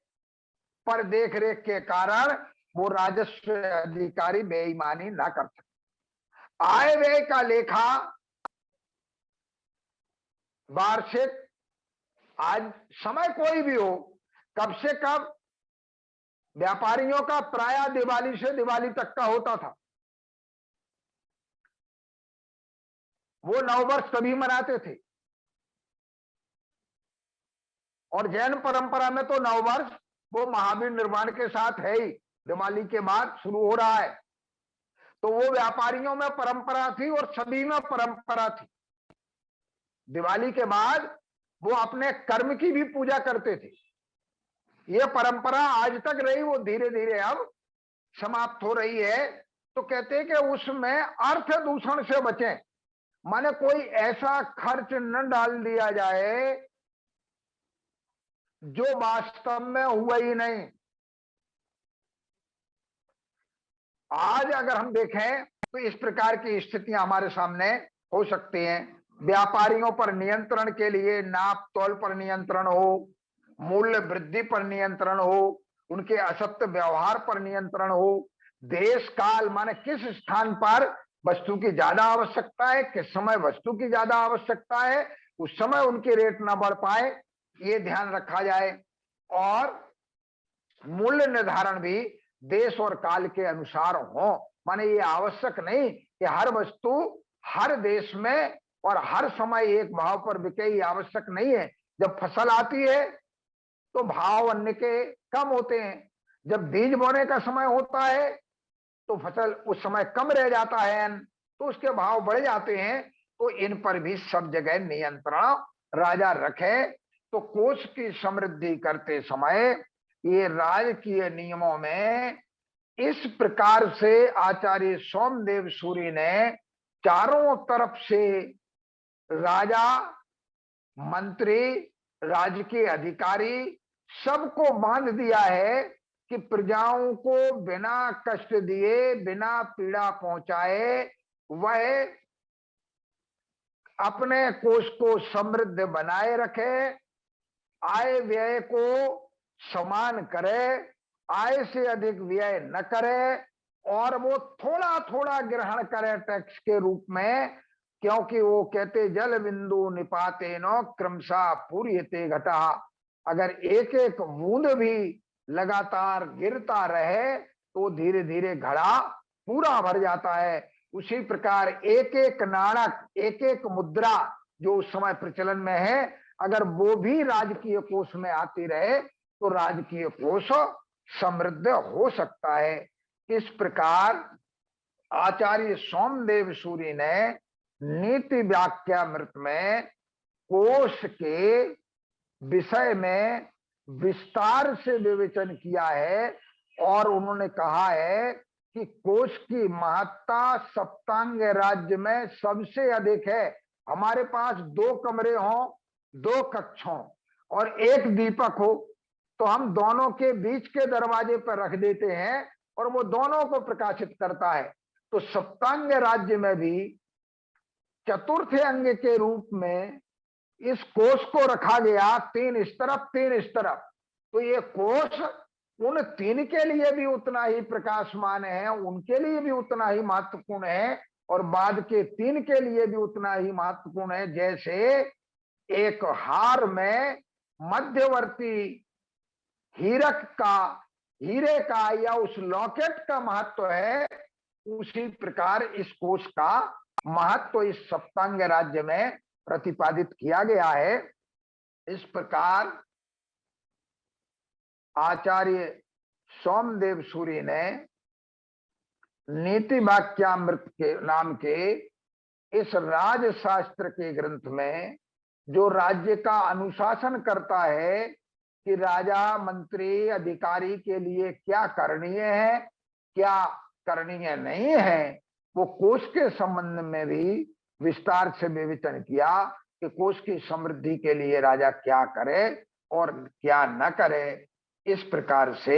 पर देख रेख के कारण वो राजस्व अधिकारी बेईमानी ना कर सके। आय व्यय का लेखा वार्षिक, आज समय कोई भी हो, कब से कब व्यापारियों का प्राय दिवाली से दिवाली तक का होता था। वो नववर्ष तभी मनाते थे। और जैन परंपरा में तो नववर्ष वो महावीर निर्वाण के साथ है ही, दिवाली के बाद शुरू हो रहा है। तो वो व्यापारियों में परंपरा थी और सभी में परंपरा थी। दिवाली के बाद वो अपने कर्म की भी पूजा करते थे। ये परंपरा आज तक रही, वो धीरे धीरे अब समाप्त हो रही है। तो कहते हैं कि उसमें अर्थ दूषण से बचें, माने कोई ऐसा खर्च न डाल दिया जाए जो वास्तव में हुआ ही नहीं। आज अगर हम देखें तो इस प्रकार की स्थितियां हमारे सामने हो सकती हैं। व्यापारियों पर नियंत्रण के लिए नाप तोल पर नियंत्रण हो, मूल्य वृद्धि पर नियंत्रण हो, उनके असत्य व्यवहार पर नियंत्रण हो, देश काल माने किस स्थान पर वस्तु की ज्यादा आवश्यकता है, किस समय वस्तु की ज्यादा आवश्यकता है, उस समय उनके रेट ना बढ़ पाए, ये ध्यान रखा जाए। और मूल्य निर्धारण भी देश और काल के अनुसार हो। माने ये आवश्यक नहीं कि हर वस्तु हर देश में और हर समय एक भाव पर बिके, ये आवश्यक नहीं है। जब फसल आती है तो भाव अन्य के कम होते हैं, जब बीज बोने का समय होता है तो फसल उस समय कम रह जाता है तो उसके भाव बढ़ जाते हैं। तो इन पर भी सब जगह नियंत्रण राजा रखे। तो कोष की समृद्धि करते समय ये राजकीय नियमों में इस प्रकार से आचार्य सोमदेव सूरी ने चारों तरफ से राजा, मंत्री, राजकीय अधिकारी सबको बांध दिया है कि प्रजाओं को बिना कष्ट दिए, बिना पीड़ा पहुंचाए वह अपने कोष को समृद्ध बनाए रखे, आय व्यय को समान करे, आय से अधिक व्यय न करे, और वो थोड़ा थोड़ा ग्रहण करे टैक्स के रूप में। क्योंकि वो कहते जल बिंदु निपाते नो क्रमशः पूर्यते घटा। अगर एक एक बूंद भी लगातार गिरता रहे तो धीरे धीरे घड़ा पूरा भर जाता है। उसी प्रकार एक एक नाणक, एक एक मुद्रा जो उस समय प्रचलन में है, अगर वो भी राजकीय कोष में आती रहे तो राजकीय कोष समृद्ध हो सकता है। इस प्रकार आचार्य सोमदेव सूरी ने नीति व्याख्यामृत में कोष के विषय में विस्तार से विवेचन किया है और उन्होंने कहा है कि कोष की महत्ता सप्तांग राज्य में सबसे अधिक है। हमारे पास 2 कमरे हों, 2 कक्ष हों और एक दीपक हो तो हम दोनों के बीच के दरवाजे पर रख देते हैं और वो दोनों को प्रकाशित करता है। तो सप्तांग राज्य में भी चतुर्थ अंग के रूप में इस कोष को रखा गया, 3 इस तरफ 3 इस तरफ। तो ये कोष उन 3 के लिए भी उतना ही प्रकाशमान है, उनके लिए भी उतना ही महत्वपूर्ण है और बाद के 3 के लिए भी उतना ही महत्वपूर्ण है। जैसे एक हार में मध्यवर्ती हीरे का या उस लॉकेट का महत्व है, उसी प्रकार इस कोष का महत्व इस सप्तांग राज्य में प्रतिपादित किया गया है। इस प्रकार आचार्य सोमदेव सूरी ने नीति वाक्यामृत के नाम के इस राजशास्त्र के ग्रंथ में जो राज्य का अनुशासन करता है कि राजा, मंत्री, अधिकारी के लिए क्या करणीय है, क्या करणीय नहीं है, वो कोष के संबंध में भी विस्तार से विवेचन किया कि कोष की समृद्धि के लिए राजा क्या करे और क्या न करे। इस प्रकार से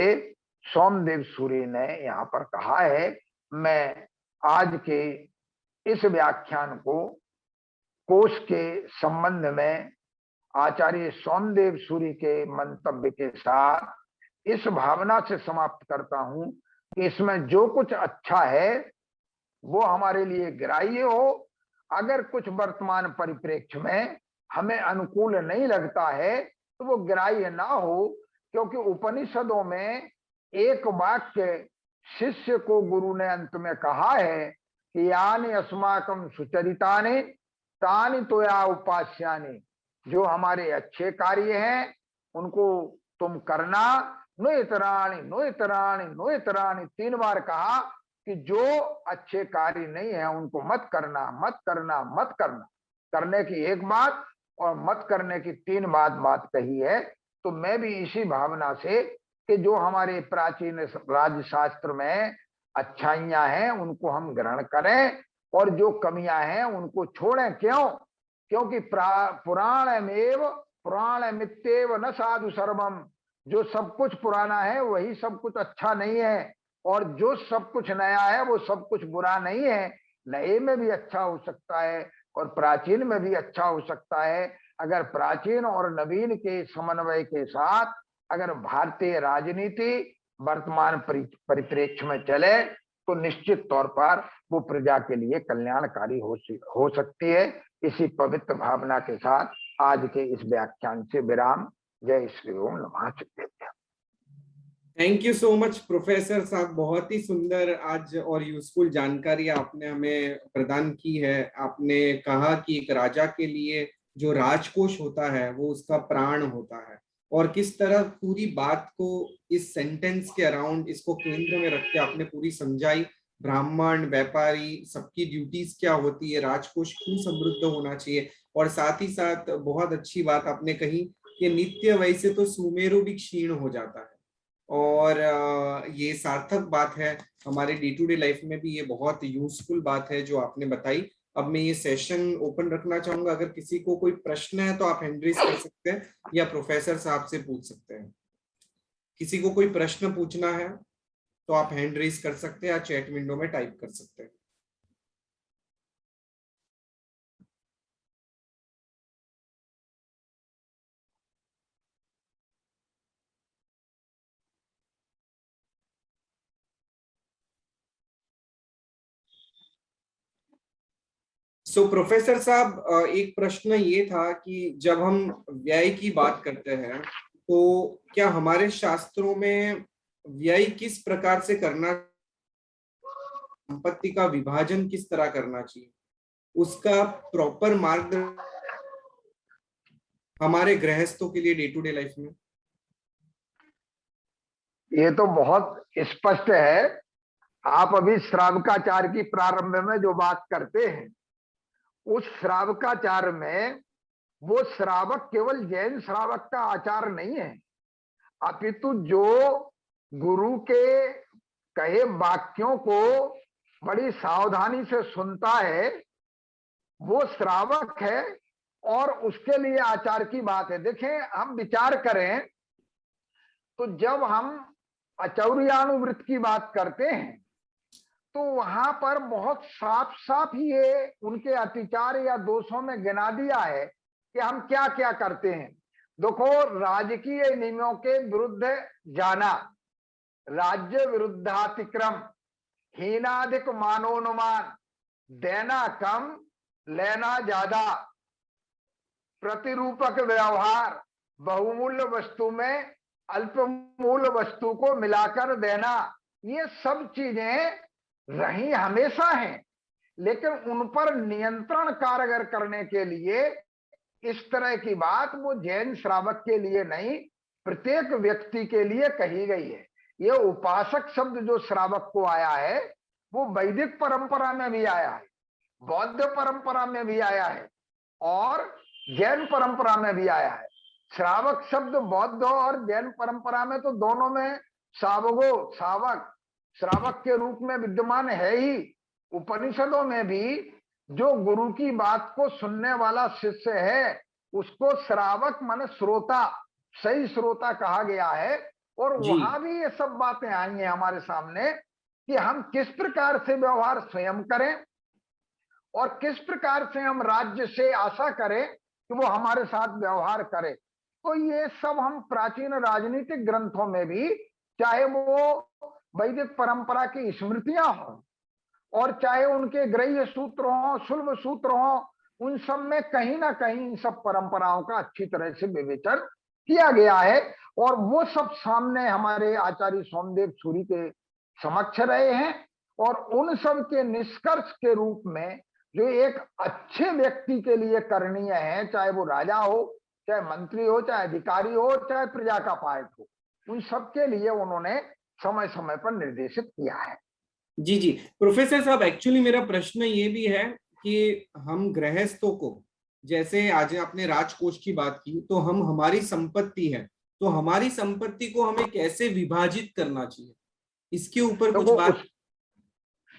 सोमदेव सूरी ने यहाँ पर कहा है। मैं आज के इस व्याख्यान को कोष के संबंध में आचार्य सोमदेव सूरी के मंतव्य के साथ इस भावना से समाप्त करता हूं कि इसमें जो कुछ अच्छा है वो हमारे लिए ग्राह्य हो। अगर कुछ वर्तमान परिप्रेक्ष्य में हमें अनुकूल नहीं लगता है तो वो ग्राह्य ना हो, क्योंकि उपनिषदों में एक वाक्य शिष्य को गुरु ने अंत में कहा है कि यानि अस्माकं सुचरितानि तानि त्वया उपास्यानि। जो हमारे अच्छे कार्य हैं उनको तुम करना। नुयतराणि नुयतराणि नुयतराणि 3 बार कहा कि जो अच्छे कार्य नहीं है उनको मत करना, मत करना, मत करना। करने की एक बात और मत करने की 3 बात कही है। तो मैं भी इसी भावना से कि जो हमारे प्राचीन राजशास्त्र में अच्छाइयां हैं उनको हम ग्रहण करें और जो कमियां हैं उनको छोड़ें। क्यों? क्योंकि पुराणमेव पुराण मित्येव न साधु सर्वम, जो सब कुछ पुराना है वही सब कुछ अच्छा नहीं है, और जो सब कुछ नया है वो सब कुछ बुरा नहीं है। नए में भी अच्छा हो सकता है और प्राचीन में भी अच्छा हो सकता है। अगर प्राचीन और नवीन के समन्वय के साथ अगर भारतीय राजनीति वर्तमान परिप्रेक्ष्य में चले तो निश्चित तौर पर वो प्रजा के लिए कल्याणकारी हो सकती है। इसी पवित्र भावना के साथ आज के इस व्याख्यान से विराम। जय श्री ओम नमः शिवाय। Thank you so much professor साहब, बहुत ही सुंदर आज और यूजफुल जानकारी आपने हमें प्रदान की है। आपने कहा कि एक राजा के लिए जो राजकोष होता है वो उसका प्राण होता है, और किस तरह पूरी बात को इस सेंटेंस के अराउंड इसको केंद्र में रख के आपने पूरी समझाई। ब्राह्मण, व्यापारी, सबकी ड्यूटीज क्या होती है, राजकोष क्यों समृद्ध होना चाहिए, और साथ ही साथ बहुत अच्छी बात आपने कही कि नित्य वैसे तो सुमेरु भी क्षीण हो जाता है, और ये सार्थक बात है हमारे डे टू डे लाइफ में भी। ये बहुत यूजफुल बात है जो आपने बताई। अब मैं ये सेशन ओपन रखना चाहूंगा, अगर किसी को कोई प्रश्न है तो आप हैंड रेज कर सकते हैं या प्रोफेसर साहब से पूछ सकते हैं। किसी को कोई प्रश्न पूछना है तो आप हैंड रेज कर सकते हैं या चैट विंडो में टाइप कर सकते हैं। सो प्रोफेसर साहब, एक प्रश्न ये था कि जब हम व्यय की बात करते हैं तो क्या हमारे शास्त्रों में व्यय किस प्रकार से करना, संपत्ति का विभाजन किस तरह करना चाहिए, उसका प्रॉपर मार्गदर्शन हमारे गृहस्थों के लिए डे टू डे लाइफ में? ये तो बहुत स्पष्ट है। आप अभी श्रावकाचार की प्रारंभ में जो बात करते हैं, उस श्रावकाचार में वो श्रावक केवल जैन श्रावक का आचार नहीं है, अपितु जो गुरु के कहे वाक्यों को बड़ी सावधानी से सुनता है वो श्रावक है, और उसके लिए आचार की बात है। देखें, हम विचार करें तो जब हम अचौर्यानुवृत्त की बात करते हैं तो वहां पर बहुत साफ साफ ये उनके अतिचार या दोषों में गिना दिया है कि हम क्या क्या करते हैं। देखो, राजकीय नियमों के विरुद्ध जाना, राज्य विरुद्धातिक्रम, हीनाधिक मानोनुमान, देना कम लेना ज्यादा, प्रतिरूपक व्यवहार, बहुमूल्य वस्तु में अल्पमूल्य वस्तु को मिलाकर देना, ये सब चीजें रही हमेशा हैं, लेकिन उन पर नियंत्रण कारगर करने के लिए इस तरह की बात वो जैन श्रावक के लिए नहीं, प्रत्येक व्यक्ति के लिए कही गई है। ये उपासक शब्द जो श्रावक को आया है वो वैदिक परंपरा में भी आया है, बौद्ध परंपरा में भी आया है और जैन परंपरा में भी आया है। श्रावक शब्द बौद्ध और जैन परंपरा में तो दोनों में सावगो, सावक, श्रावक के रूप में विद्यमान है ही। उपनिषदों में भी जो गुरु की बात को सुनने वाला शिष्य है उसको श्रावक माने श्रोता, सही श्रोता कहा गया है। और वहां भी ये सब बातें आई हैं हमारे सामने कि हम किस प्रकार से व्यवहार स्वयं करें और किस प्रकार से हम राज्य से आशा करें कि वो हमारे साथ व्यवहार करे। तो ये सब हम प्राचीन राजनीतिक ग्रंथों में भी, चाहे वो वैदिक परंपरा की स्मृतियां हों और चाहे उनके ग्रह्य सूत्र हों, शुल्ब सूत्र हों, उन सब में कहीं ना कहीं इन सब परंपराओं का अच्छी तरह से विवेचन किया गया है। और वो सब सामने हमारे आचार्य सोमदेव सूरी के समक्ष रहे हैं, और उन सब के निष्कर्ष के रूप में जो एक अच्छे व्यक्ति के लिए करणीय है, चाहे वो राजा हो, चाहे मंत्री हो, चाहे अधिकारी हो, चाहे प्रजा का पायक हो, उन सब के लिए उन्होंने समय समय पर निर्देशित किया है। जी जी प्रोफेसर साहब, एक्चुअली मेरा प्रश्न ये भी है कि हम गृहस्थों को, जैसे आज आपने राजकोष की बात की, तो हम हमारी संपत्ति है, तो हमारी संपत्ति को हमें कैसे विभाजित करना चाहिए, इसके ऊपर कुछ बात?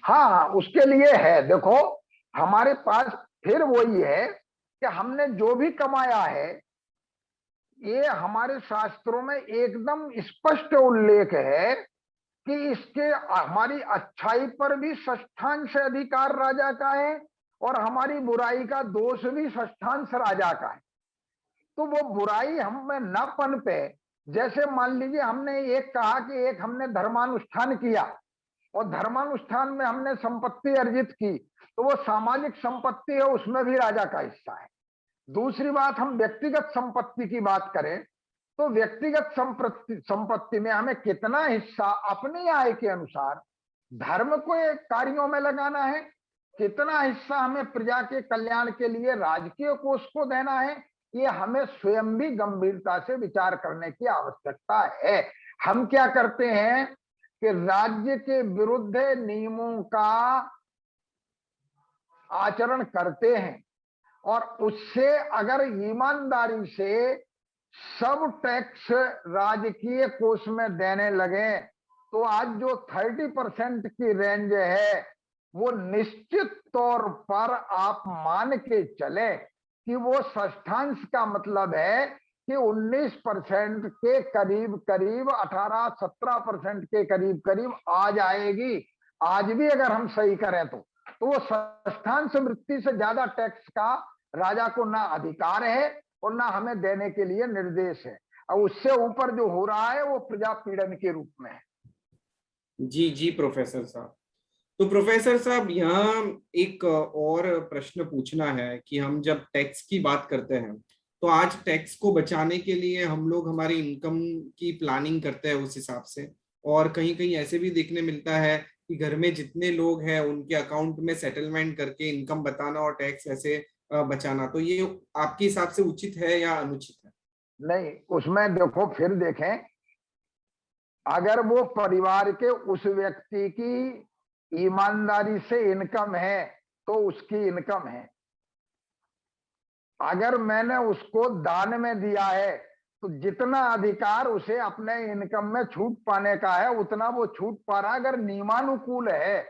हाँ, उसके लिए है। देखो, हमारे पास फिर वही है कि हमने जो भी कमाया है ये हमारे शास्त्रों में एकदम स्पष्ट उल्लेख है कि इसके हमारी अच्छाई पर भी षष्ठांश अधिकार राजा का है और हमारी बुराई का दोष भी षष्ठांश राजा का है। तो वो बुराई हम में न पनपे, जैसे मान लीजिए हमने एक कहा कि एक हमने धर्मानुष्ठान किया और धर्मानुष्ठान में हमने संपत्ति अर्जित की, तो वो सामाजिक संपत्ति है, उसमें भी राजा का हिस्सा है। दूसरी बात, हम व्यक्तिगत संपत्ति की बात करें तो व्यक्तिगत संपत्ति में हमें कितना हिस्सा अपनी आय के अनुसार धर्म को कार्यों में लगाना है, कितना हिस्सा हमें प्रजा के कल्याण के लिए राजकीय कोष को देना है, ये हमें स्वयं भी गंभीरता से विचार करने की आवश्यकता है। हम क्या करते हैं कि राज्य के विरुद्ध नियमों का आचरण करते हैं और उससे अगर ईमानदारी से सब टैक्स राजकीय कोष में देने लगे तो आज जो 30% की रेंज है वो निश्चित तौर पर आप मान के चले कि वो षष्ठांश का मतलब है कि 19% के करीब करीब 18-17% के करीब करीब आ जाएगी। आज भी अगर हम सही करें तो वो षष्ठांश वृत्ति से ज्यादा टैक्स का राजा को ना अधिकार है और ना हमें देने के लिए निर्देश है, और उससे ऊपर जो हो रहा है वो प्रजा पीड़न के रूप में है। जी जी प्रोफेसर साहब। तो प्रोफेसर साहब यहाँ एक और प्रश्न पूछना है कि हम जब टैक्स की बात करते हैं तो आज टैक्स को बचाने के लिए हम लोग हमारी इनकम की प्लानिंग करते हैं उस हिसाब से, और कहीं कहीं ऐसे भी देखने मिलता है कि घर में जितने लोग हैं उनके अकाउंट में सेटलमेंट करके इनकम बताना और टैक्स ऐसे बचाना, तो ये आपके हिसाब से उचित है या अनुचित है? नहीं, उसमें देखो फिर देखें, अगर वो परिवार के उस व्यक्ति की ईमानदारी से इनकम है तो उसकी इनकम है। अगर मैंने उसको दान में दिया है तो जितना अधिकार उसे अपने इनकम में छूट पाने का है उतना वो छूट पा रहा है। अगर नियमानुकूल है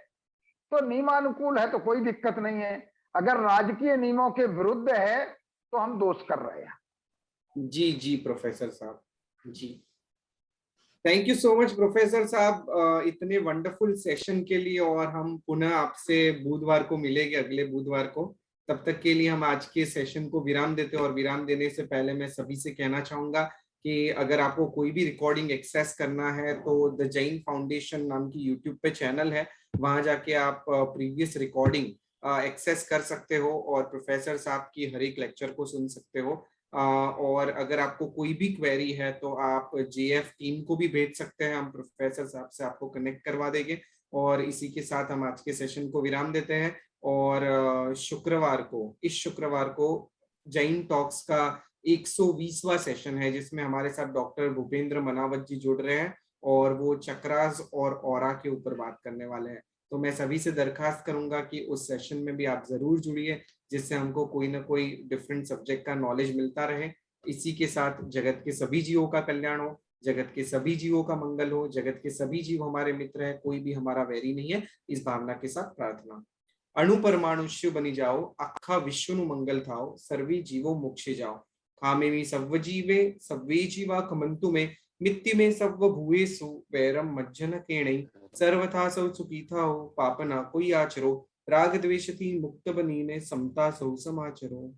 तो नियमानुकूल है तो कोई दिक्कत नहीं है, अगर राजकीय नियमों के विरुद्ध है तो हम दोष कर रहे हैं। जी जी प्रोफेसर साहब जी, thank you so much professor साहब इतने वंडरफुल सेशन के लिए, और हम पुनः आपसे बुधवार को मिलेंगे, अगले बुधवार को। तब तक के लिए हम आज के सेशन को विराम देते हैं, और विराम देने से पहले मैं सभी से कहना चाहूंगा कि अगर आपको कोई भी रिकॉर्डिंग एक्सेस करना है तो द जैन फाउंडेशन नाम की यूट्यूब पे चैनल है, वहां जाके आप प्रीवियस रिकॉर्डिंग एक्सेस कर सकते हो और प्रोफेसर साहब की हर एक लेक्चर को सुन सकते हो। और अगर आपको कोई भी क्वेरी है तो आप जेएफ टीम को भी भेज सकते हैं, हम प्रोफेसर साहब से आपको कनेक्ट करवा देंगे। और इसी के साथ हम आज के सेशन को विराम देते हैं, और शुक्रवार को, इस शुक्रवार को जैन टॉक्स का 120वां सेशन है, जिसमें हमारे साथ डॉक्टर भूपेंद्र मनावत जी जुड़ रहे हैं और वो चक्रास और ऑरा के ऊपर बात करने वाले हैं। तो मैं सभी से दरखास्त करूंगा कि उस सेशन में भी आप जरूर जुड़िए, जिससे हमको कोई ना कोई डिफरेंट सब्जेक्ट का नॉलेज मिलता रहे। इसी के साथ जगत के सभी जीवों का कल्याण हो, जगत के सभी जीवों का मंगल हो, जगत के सभी जीव हमारे मित्र हैं, कोई भी हमारा वैरी नहीं है, इस भावना के साथ प्रार्थना। अणु परमाणु शिव बनी जाओ, अखा विश्व नु मंगल थाओ, सर्वे जीवो मोक्षे जाओ। खामे में सव्व जीवे सव्वे जीवा खमंतु में, मित्ति में सव्व भूएसु वैरम मज्जन केणई। सर्वथा सौ सुखी थाओ, पाप ना कोई आचरो, राग द्वेषति मुक्त बनीने, समता सौ समाचरो।